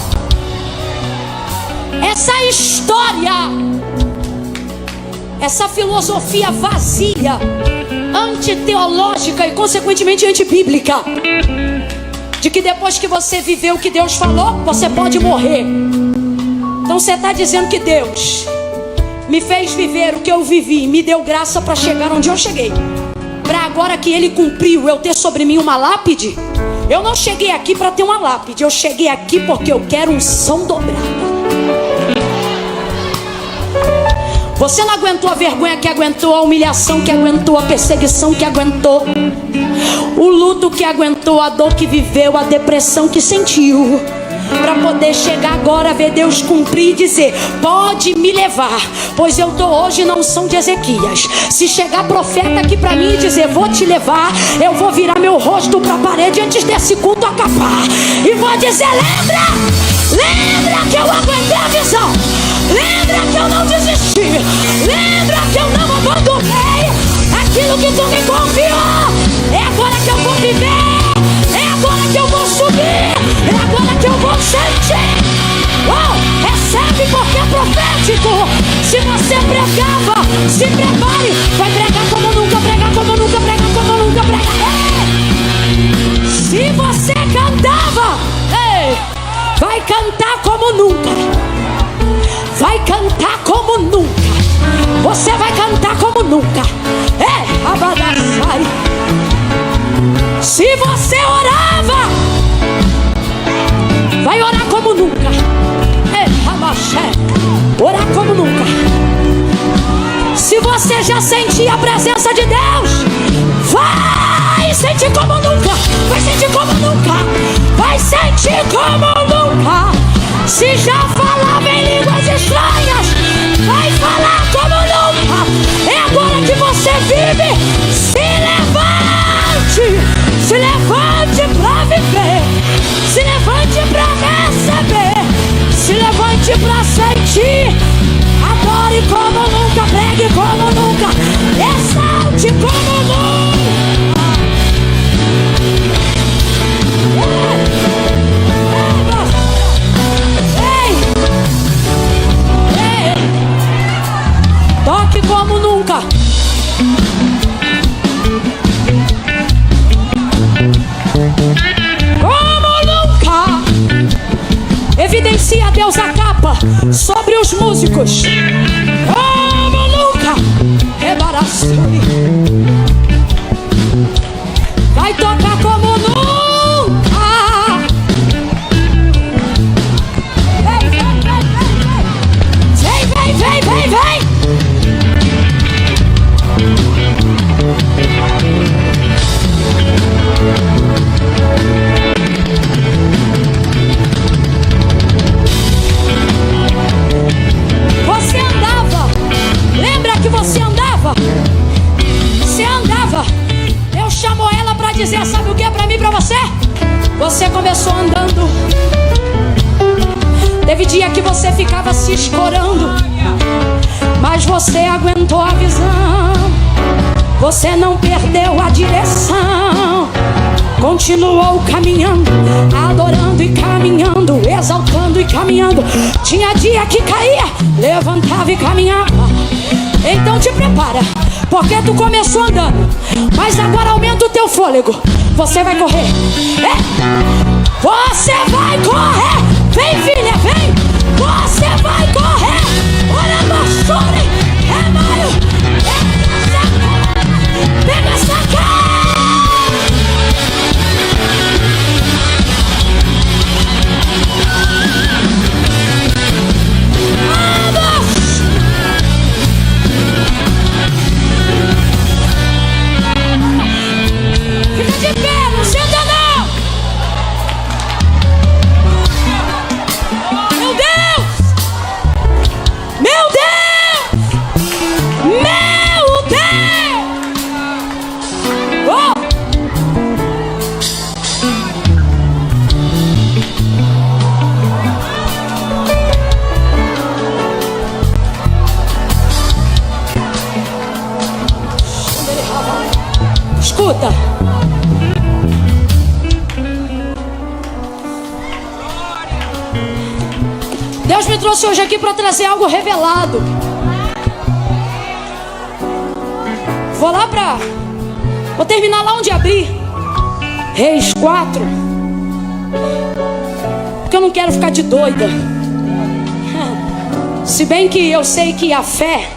essa história, essa filosofia vazia, antiteológica e consequentemente antibíblica, de que depois que você viveu o que Deus falou, você pode morrer. Então você está dizendo que Deus me fez viver o que eu vivi, me deu graça para chegar onde eu cheguei, para agora que Ele cumpriu, eu ter sobre mim uma lápide. Eu não cheguei aqui para ter uma lápide, eu cheguei aqui porque eu quero unção dobrada. Você não aguentou a vergonha que aguentou, a humilhação que aguentou, a perseguição que aguentou, o luto que aguentou, a dor que viveu, a depressão que sentiu, para poder chegar agora a ver Deus cumprir e dizer: pode me levar, pois eu estou hoje na unção de Ezequias. Se chegar profeta aqui para mim e dizer: vou te levar, eu vou virar meu rosto para a parede antes desse culto acabar e vou dizer: lembra que eu aguentei a visão, lembra que eu não desisti, lembra que eu não abandonei aquilo que tu me confiou. É agora que eu vou viver, é agora que eu vou subir, é agora que eu vou sentir. Recebe porque é profético. Se você pregava, se prepare, vai pregar como nunca, pregar como nunca, pregar como nunca, pregar. Se você cantava, vai cantar como nunca. Vai cantar como nunca. Você vai cantar como nunca. Abadassai. Se você orava, vai orar como nunca. Orar como nunca. Se você já sentia a presença de Deus, vai sentir como nunca. Vai sentir como nunca. Vai sentir como nunca. Se já falava em línguas estranhas, vai falar como nunca. É agora que você vive. Se levante para viver. Se levante para receber. Se levante para sentir. Adore como nunca, pregue como nunca, exalte como nunca. Toque como nunca. Como nunca. Evidencia Deus a capa sobre os músicos. Como nunca. Vai tocar como nunca. Vem. dizer, sabe o que é pra mim e pra você? Você começou andando. Teve dia que você ficava se escorando, mas você aguentou a visão. Você não perdeu a direção. Continuou caminhando, adorando e caminhando, exaltando e caminhando. Tinha dia que caía, levantava e caminhava. Então te prepara, porque tu começou andando, mas agora aumenta o teu fôlego. Você vai correr. Você vai correr. Vem, filha, vem. Você vai correr. Olha, moçore. É maio. Pega essa cara. Fica de pé, não senta não. Meu Deus! Meu Deus! Meu Deus! Oh! Escuta. Deus me trouxe hoje aqui para trazer algo revelado. Vou terminar lá onde abri. Reis 4. Porque eu não quero ficar de doida. Se bem que eu sei que a fé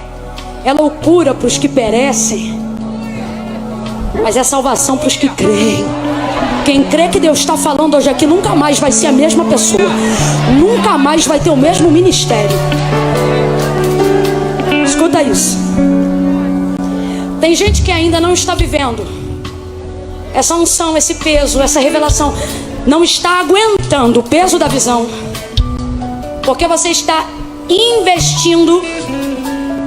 é loucura para os que perecem, mas é salvação para os que creem. Quem crê que Deus está falando hoje aqui nunca mais vai ser a mesma pessoa. Nunca mais vai ter o mesmo ministério. Escuta isso. Tem gente que ainda não está vivendo essa unção, esse peso, essa revelação. Não está aguentando o peso da visão, porque você está investindo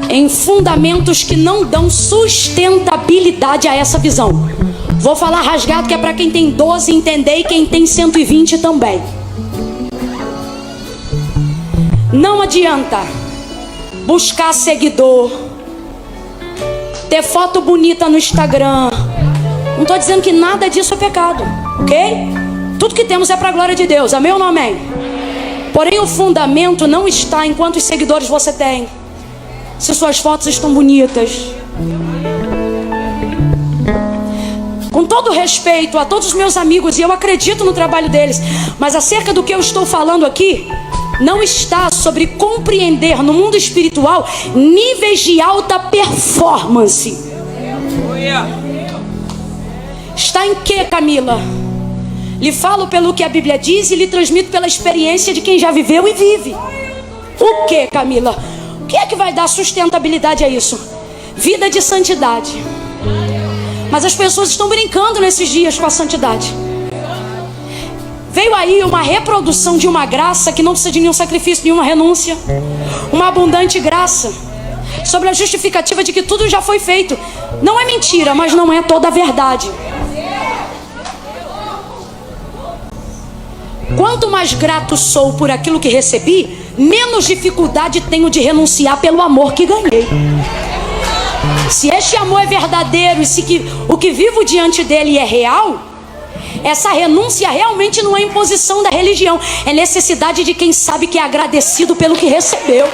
em fundamentos que não dão sustentabilidade a essa visão. Vou falar rasgado, que é para quem tem 12 entender e quem tem 120 também. Não adianta buscar seguidor, ter foto bonita no Instagram. Não estou dizendo que nada disso é pecado, ok? Tudo que temos é para a glória de Deus, amém ou não amém? Porém o fundamento não está em quantos seguidores você tem, se suas fotos estão bonitas. Com todo respeito a todos os meus amigos, e eu acredito no trabalho deles, mas acerca do que eu estou falando aqui, não está sobre compreender no mundo espiritual níveis de alta performance. Está em que, Camila? Lhe falo pelo que a Bíblia diz e lhe transmito pela experiência de quem já viveu e vive. O que, Camila? O que é que vai dar sustentabilidade a isso? Vida de santidade. Mas as pessoas estão brincando nesses dias com a santidade. Veio aí uma reprodução de uma graça que não precisa de nenhum sacrifício, nenhuma renúncia. Uma abundante graça. Sobre a justificativa de que tudo já foi feito. Não é mentira, mas não é toda a verdade. Quanto mais grato sou por aquilo que recebi, menos dificuldade tenho de renunciar pelo amor que ganhei. Se este amor é verdadeiro e se o que vivo diante dele é real, essa renúncia realmente não é imposição da religião, é necessidade de quem sabe que é agradecido pelo que recebeu.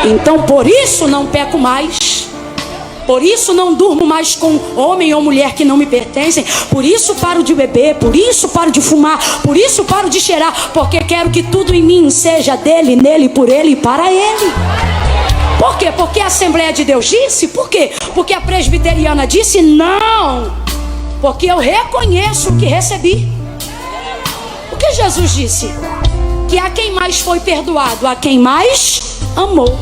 Então por isso não peco mais, por isso não durmo mais com homem ou mulher que não me pertencem, por isso paro de beber, por isso paro de fumar, por isso paro de cheirar, porque quero que tudo em mim seja dele, nele, por ele e para ele. Por quê? Porque a Assembleia de Deus disse? Por quê? Porque a presbiteriana disse? Não! Porque eu reconheço o que recebi. O que Jesus disse? Que a quem mais foi perdoado, a quem mais amou.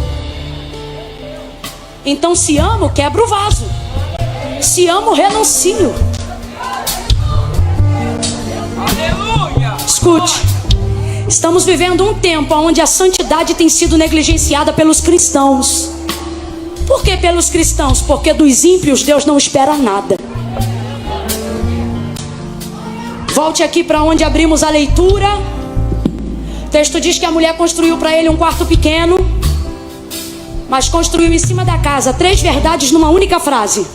Então se amo, quebro o vaso. Se amo, renuncio. Aleluia! Escute. Estamos vivendo um tempo onde a santidade tem sido negligenciada pelos cristãos. Por que pelos cristãos? Porque dos ímpios Deus não espera nada. Volte aqui para onde abrimos a leitura. O texto diz que a mulher construiu para ele um quarto pequeno, mas construiu em cima da casa. 3 verdades numa única frase.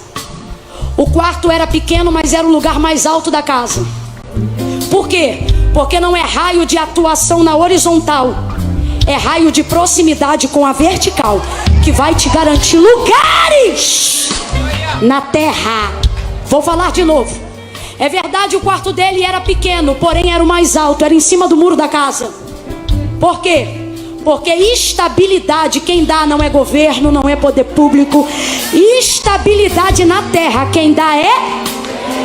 O quarto era pequeno, mas era o lugar mais alto da casa. Por quê? Porque não é raio de atuação na horizontal, é raio de proximidade com a vertical que vai te garantir lugares na terra. Vou falar de novo. É verdade, o quarto dele era pequeno, porém era o mais alto, era em cima do muro da casa. Por quê? Porque estabilidade quem dá não é governo, não é poder público. Estabilidade na terra quem dá é...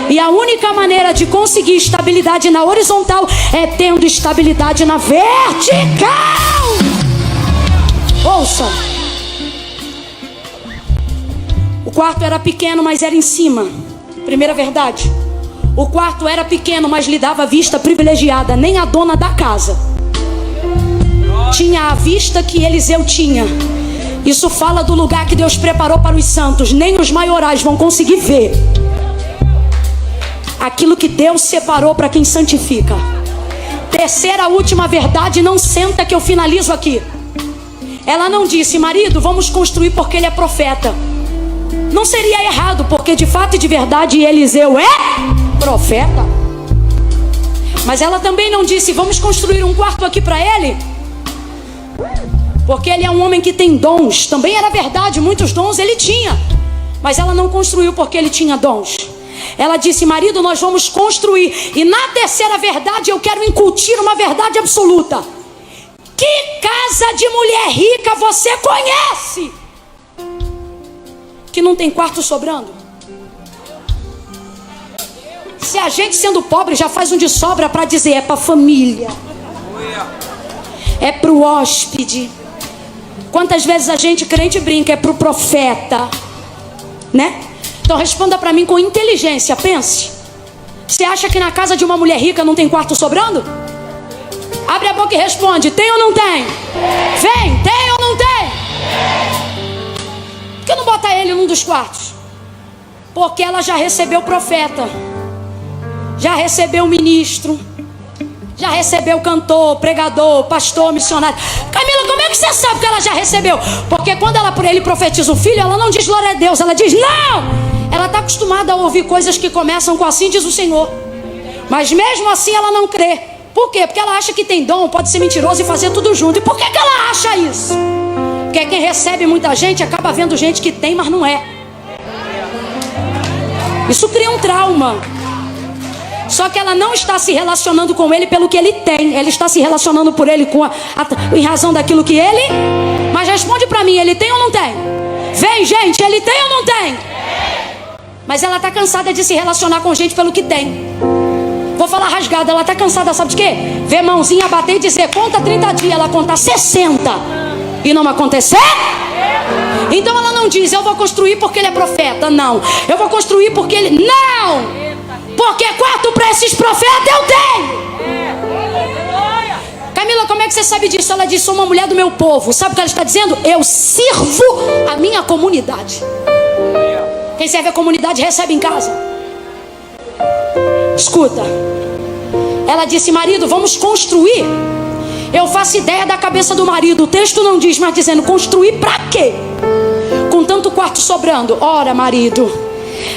E a única maneira de conseguir estabilidade na horizontal é tendo estabilidade na vertical. Ouça. O quarto era pequeno, mas era em cima. Primeira verdade. O quarto era pequeno, mas lhe dava vista privilegiada. Nem a dona da casa tinha a vista que Eliseu tinha. Isso fala do lugar que Deus preparou para os santos. Nem os maiorais vão conseguir ver aquilo que Deus separou para quem santifica. Terceira, última verdade, não senta que eu finalizo aqui. Ela não disse, marido, vamos construir porque ele é profeta. Não seria errado, porque de fato e de verdade Eliseu é profeta. Mas ela também não disse, vamos construir um quarto aqui para ele, porque ele é um homem que tem dons. Também era verdade, muitos dons ele tinha. Mas ela não construiu porque ele tinha dons. Ela disse, marido, nós vamos construir. E na terceira verdade eu quero incutir uma verdade absoluta. Que casa de mulher rica você conhece que não tem quarto sobrando? Se a gente sendo pobre já faz um de sobra para dizer, é para família, é para o hóspede. Quantas vezes a gente crente brinca, é para o profeta, né? Então responda para mim com inteligência, pense. Você acha que na casa de uma mulher rica não tem quarto sobrando? Abre a boca e responde, tem ou não tem? Vem, tem ou não tem? Por que não bota ele num dos quartos? Porque ela já recebeu profeta, já recebeu ministro, já recebeu cantor, pregador, pastor, missionário. Camila, como é que você sabe que ela já recebeu? Porque quando ela por ele profetiza o filho, ela não diz glória a Deus, ela diz não. Ela está acostumada a ouvir coisas que começam com assim diz o Senhor. Mas mesmo assim ela não crê. Por quê? Porque ela acha que tem dom, pode ser mentiroso e fazer tudo junto. E por que ela acha isso? Porque quem recebe muita gente acaba vendo gente que tem, mas não é. Isso cria um trauma. Só que ela não está se relacionando com ele pelo que ele tem. Ela está se relacionando por ele em razão daquilo que ele... Mas responde para mim, ele tem ou não tem? Vem, gente, ele tem ou não tem? Mas ela está cansada de se relacionar com gente pelo que tem. Vou falar rasgado, ela está cansada, sabe de quê? Ver mãozinha bater e dizer, conta 30 dias, ela conta 60 e não acontecer? Então ela não diz, eu vou construir porque ele é profeta, não. Eu vou construir porque ele... Não! Porque quarto para esses profetas eu tenho. Camila, como é que você sabe disso? Ela disse, sou uma mulher do meu povo. Sabe o que ela está dizendo? Eu sirvo a minha comunidade. Quem serve a comunidade recebe em casa. Escuta. Ela disse, marido, vamos construir. Eu faço ideia da cabeça do marido. O texto não diz, mas dizendo, construir para quê? Com tanto quarto sobrando. Ora, marido,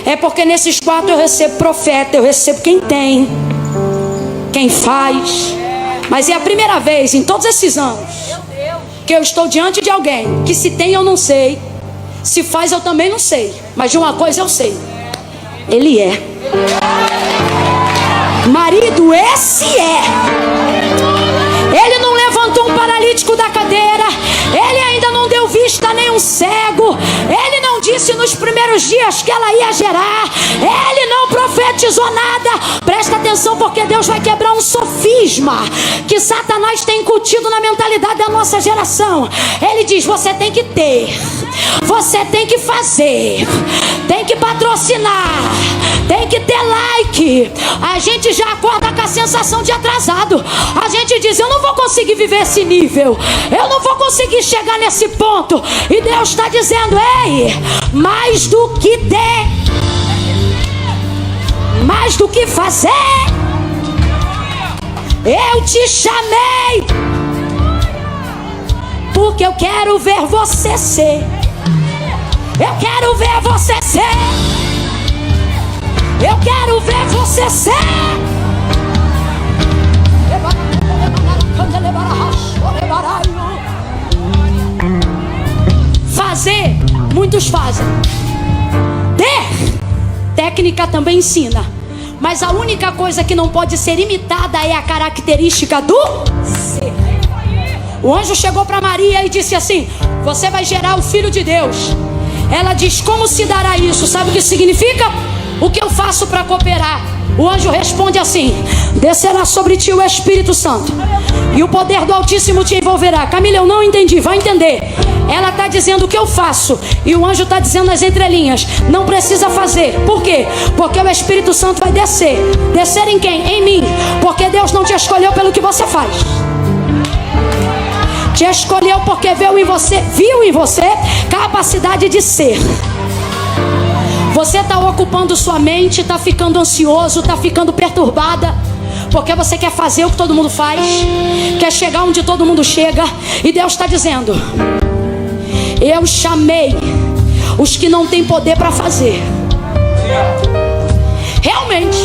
é porque nesses quartos eu recebo profeta, eu recebo quem tem, quem faz. Mas é a primeira vez em todos esses anos que eu estou diante de alguém que se tem eu não sei, se faz eu também não sei, mas de uma coisa eu sei, ele é. Marido, esse é. Ele não levantou um paralítico da cadeira, ele ainda não deu vista a nenhum cego, ele não disse nos primeiros dias que ela ia gerar, ele não profetizou nada. Presta atenção, porque Deus vai quebrar um sofisma que Satanás tem incutido na mentalidade da nossa geração. Ele diz, você tem que ter, você tem que fazer, tem que patrocinar, tem que ter like. A gente já acorda com a sensação de atrasado. A gente diz, eu não vou conseguir viver esse nível, eu não vou conseguir chegar nesse ponto. E Deus está dizendo, ei, mais do que ter, mais do que fazer, Eu te chamei porque eu quero ver você ser. Eu quero ver você ser. Eu quero ver você ser. Fazer, muitos fazem. Ter, técnica também ensina. Mas a única coisa que não pode ser imitada é a característica do ser. O anjo chegou para Maria e disse assim: você vai gerar o Filho de Deus. Ela diz: como se dará isso? Sabe o que significa? O que eu faço para cooperar? O anjo responde assim: descerá sobre ti o Espírito Santo e o poder do Altíssimo te envolverá. Camila, eu não entendi, vai entender. Ela está dizendo o que eu faço e o anjo está dizendo nas entrelinhas: não precisa fazer. Por quê? Porque o Espírito Santo vai descer. Descer em quem? Em mim. Porque Deus não te escolheu pelo que você faz. Te escolheu porque viu em você capacidade de ser. Você está ocupando sua mente, está ficando ansioso, está ficando perturbada, porque você quer fazer o que todo mundo faz, quer chegar onde todo mundo chega. E Deus está dizendo: eu chamei os que não têm poder para fazer. Realmente,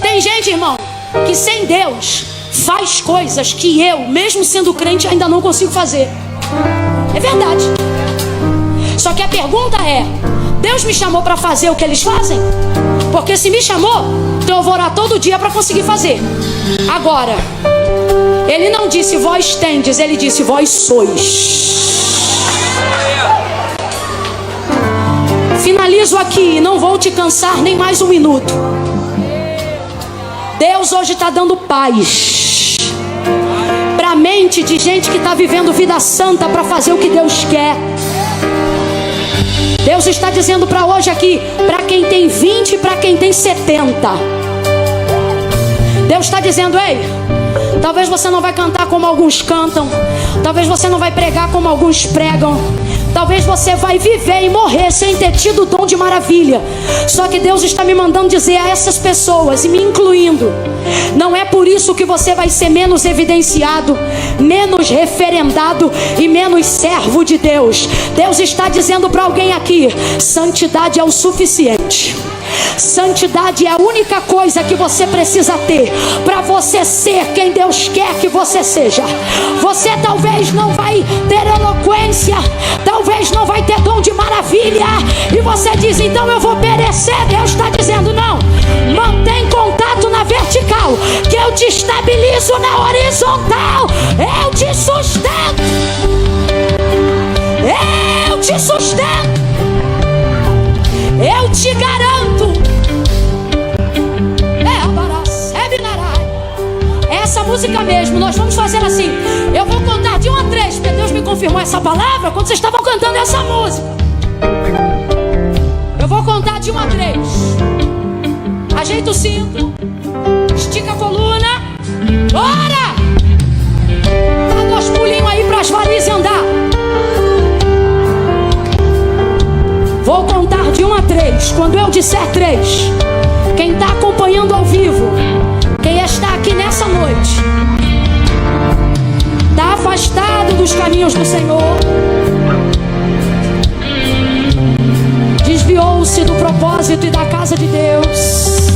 tem gente, irmão, que sem Deus faz coisas que eu, mesmo sendo crente, ainda não consigo fazer. É verdade. Só que a pergunta é: Deus me chamou para fazer o que eles fazem? Porque se me chamou, então eu vou orar todo dia para conseguir fazer. Agora, Ele não disse vós tendes, Ele disse vós sois. Finalizo aqui e não vou te cansar nem mais um minuto. Deus hoje está dando paz para a mente de gente que está vivendo vida santa para fazer o que Deus quer. Deus está dizendo para hoje aqui, para quem tem 20 e para quem tem 70. Deus está dizendo: ei, talvez você não vai cantar como alguns cantam, talvez você não vai pregar como alguns pregam, talvez você vai viver e morrer sem ter tido o dom de maravilha. Só que Deus está me mandando dizer a essas pessoas, e me incluindo: não é por isso que você vai ser menos evidenciado, menos referendado e menos servo de Deus. Deus está dizendo para alguém aqui: santidade é o suficiente. Santidade é a única coisa que você precisa ter para você ser quem Deus quer que você seja. Você talvez não vai ter eloquência, talvez não vai ter dom de maravilha, e você diz: então eu vou perecer. Deus está dizendo: não, mantém contato na vertical, que eu te estabilizo na horizontal. Eu te sustento. Eu te sustento. Eu te garanto. Essa música mesmo, nós vamos fazer assim. Eu vou contar de 1 a 3, porque Deus me confirmou essa palavra quando vocês estavam cantando essa música. Eu vou contar de 1 a 3. Ajeita o cinto, estica a coluna. Bora! Dá 2 pulinhos aí para as varizes andar. Vou contar de 1 a 3. Quando eu disser 3, quem está acompanhando ao vivo, quem está aqui nessa noite, está afastado dos caminhos do Senhor, desviou-se do propósito e da casa de Deus,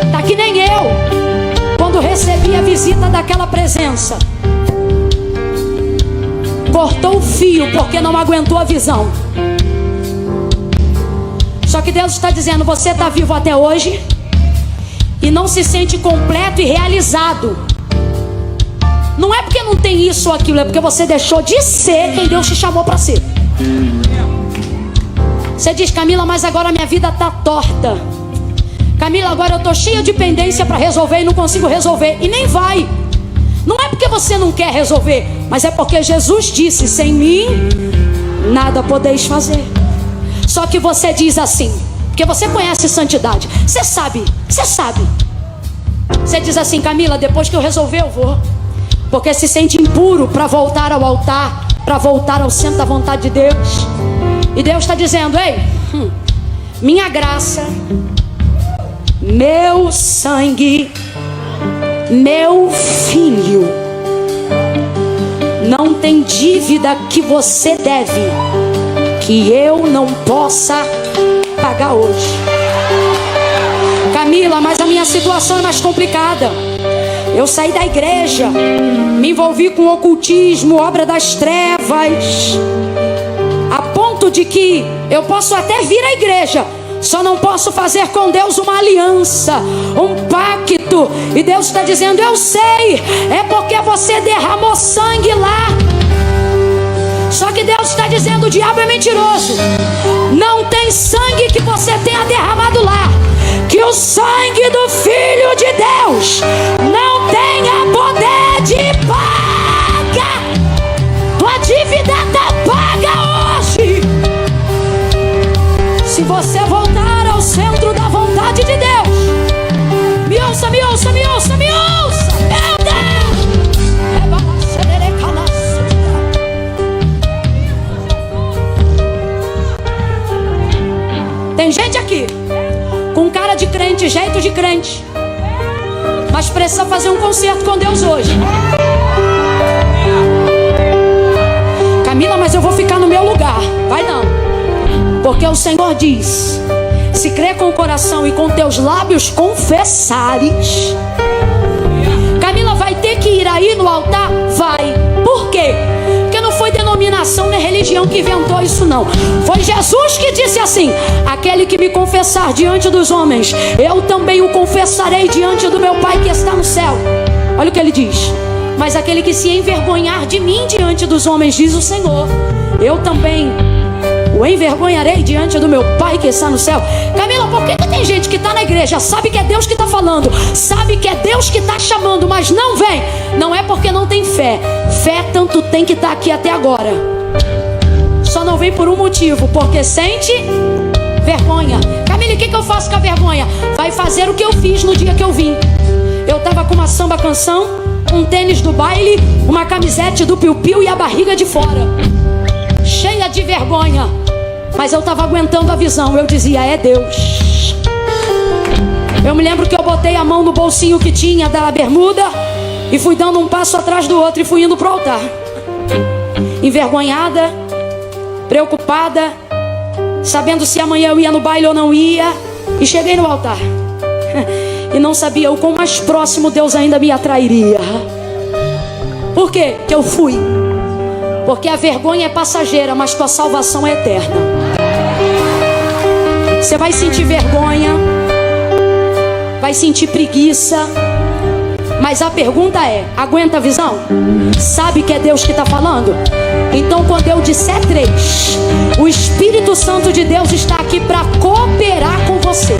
está que nem eu, quando recebi a visita daquela presença, cortou o fio porque não aguentou a visão. Só que Deus está dizendo: você está vivo até hoje e não se sente completo e realizado. Não é porque não tem isso ou aquilo, é porque você deixou de ser quem Deus te chamou para ser. Você diz: Camila, mas agora minha vida está torta. Camila, agora eu estou cheia de pendência para resolver e não consigo resolver. E nem vai. Não é porque você não quer resolver, mas é porque Jesus disse: sem mim nada podeis fazer. Só que você diz assim, porque você conhece santidade, você sabe. Você diz assim: Camila, depois que eu resolver eu vou. Porque se sente impuro para voltar ao altar, para voltar ao centro da vontade de Deus. E Deus está dizendo: ei, minha graça, meu sangue meu filho, não tem dívida que você deve que eu não possa pagar hoje. Camila, mas a minha situação é mais complicada. Eu saí da igreja, me envolvi com ocultismo, obra das trevas, a ponto de que eu posso até vir à igreja, só não posso fazer com Deus uma aliança, um pacto. E Deus está dizendo: eu sei, é porque você derramou sangue lá. Só que Deus está dizendo: o diabo é mentiroso. Não tem sangue que você tenha derramado lá que o sangue do Filho de Deus não tenha poder de pagar. Tua dívida está paga hoje. Se você voltar ao centro da vontade de Deus, me ouça, me ouça, me ouça, me ouça, meu Deus. Tem gente aqui com cara de crente, jeito de crente, mas precisa fazer um concerto com Deus hoje. Camila, mas eu vou ficar no meu lugar. Vai não, porque o Senhor diz: se crer com o coração e com teus lábios confessares. Camila, vai ter que ir aí no altar? Vai. Por quê? Porque não foi denominação nem religião que inventou isso não. Foi Jesus que disse assim: aquele que me confessar diante dos homens, eu também o confessarei diante do meu Pai que está no céu. Olha o que ele diz: mas aquele que se envergonhar de mim diante dos homens, diz o Senhor, eu também o envergonharei diante do meu Pai que está no céu. Camila, por que tem gente que está na igreja, sabe que é Deus que está falando, sabe que é Deus que está chamando, mas não vem? Não é porque não tem fé. Fé tanto tem que está aqui até agora. Só não vem por um motivo: porque sente vergonha. Camila, o que eu faço com a vergonha? Vai fazer o que eu fiz no dia que eu vim. Eu estava com uma samba canção, um tênis do baile, uma camisete do piu-piu e a barriga de fora, cheia de vergonha. Mas eu estava aguentando a visão. Eu dizia: é Deus. Eu me lembro que eu botei a mão no bolsinho que tinha da bermuda e fui dando um passo atrás do outro e fui indo para o altar, envergonhada, preocupada, sabendo se amanhã eu ia no baile ou não ia. E cheguei no altar e não sabia o quão mais próximo Deus ainda me atrairia. Por quê? Que eu fui. Porque a vergonha é passageira, mas tua salvação é eterna. Você vai sentir vergonha, vai sentir preguiça, mas a pergunta é: aguenta a visão? Sabe que é Deus que está falando? Então quando eu disser 3, o Espírito Santo de Deus está aqui para cooperar com você.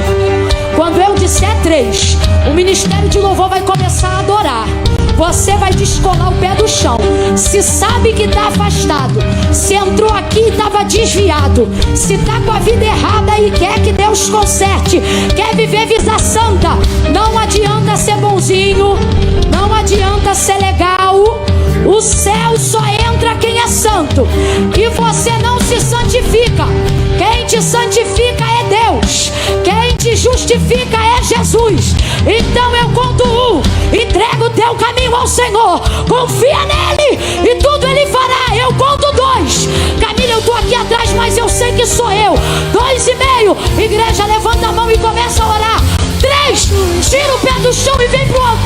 Quando eu disser 3, o ministério de louvor vai começar a adorar. Você vai descolar o pé do chão. Se sabe que está afastado, se entrou aqui e estava desviado, se está com a vida errada e quer que Deus conserte, quer viver vida santa, não adianta ser bonzinho, não adianta ser legal. O céu só entra quem é santo. E você não se santifica. Quem te santifica é Deus. Quem te justifica é Jesus. Então eu conto 1, entrega o teu caminho ao Senhor, confia nele e tudo ele fará. Eu conto 2, Camila, eu estou aqui atrás, mas eu sei que sou eu. 2,5, igreja, levanta a mão e começa a orar. 3, tira o pé do chão e vem pro altar.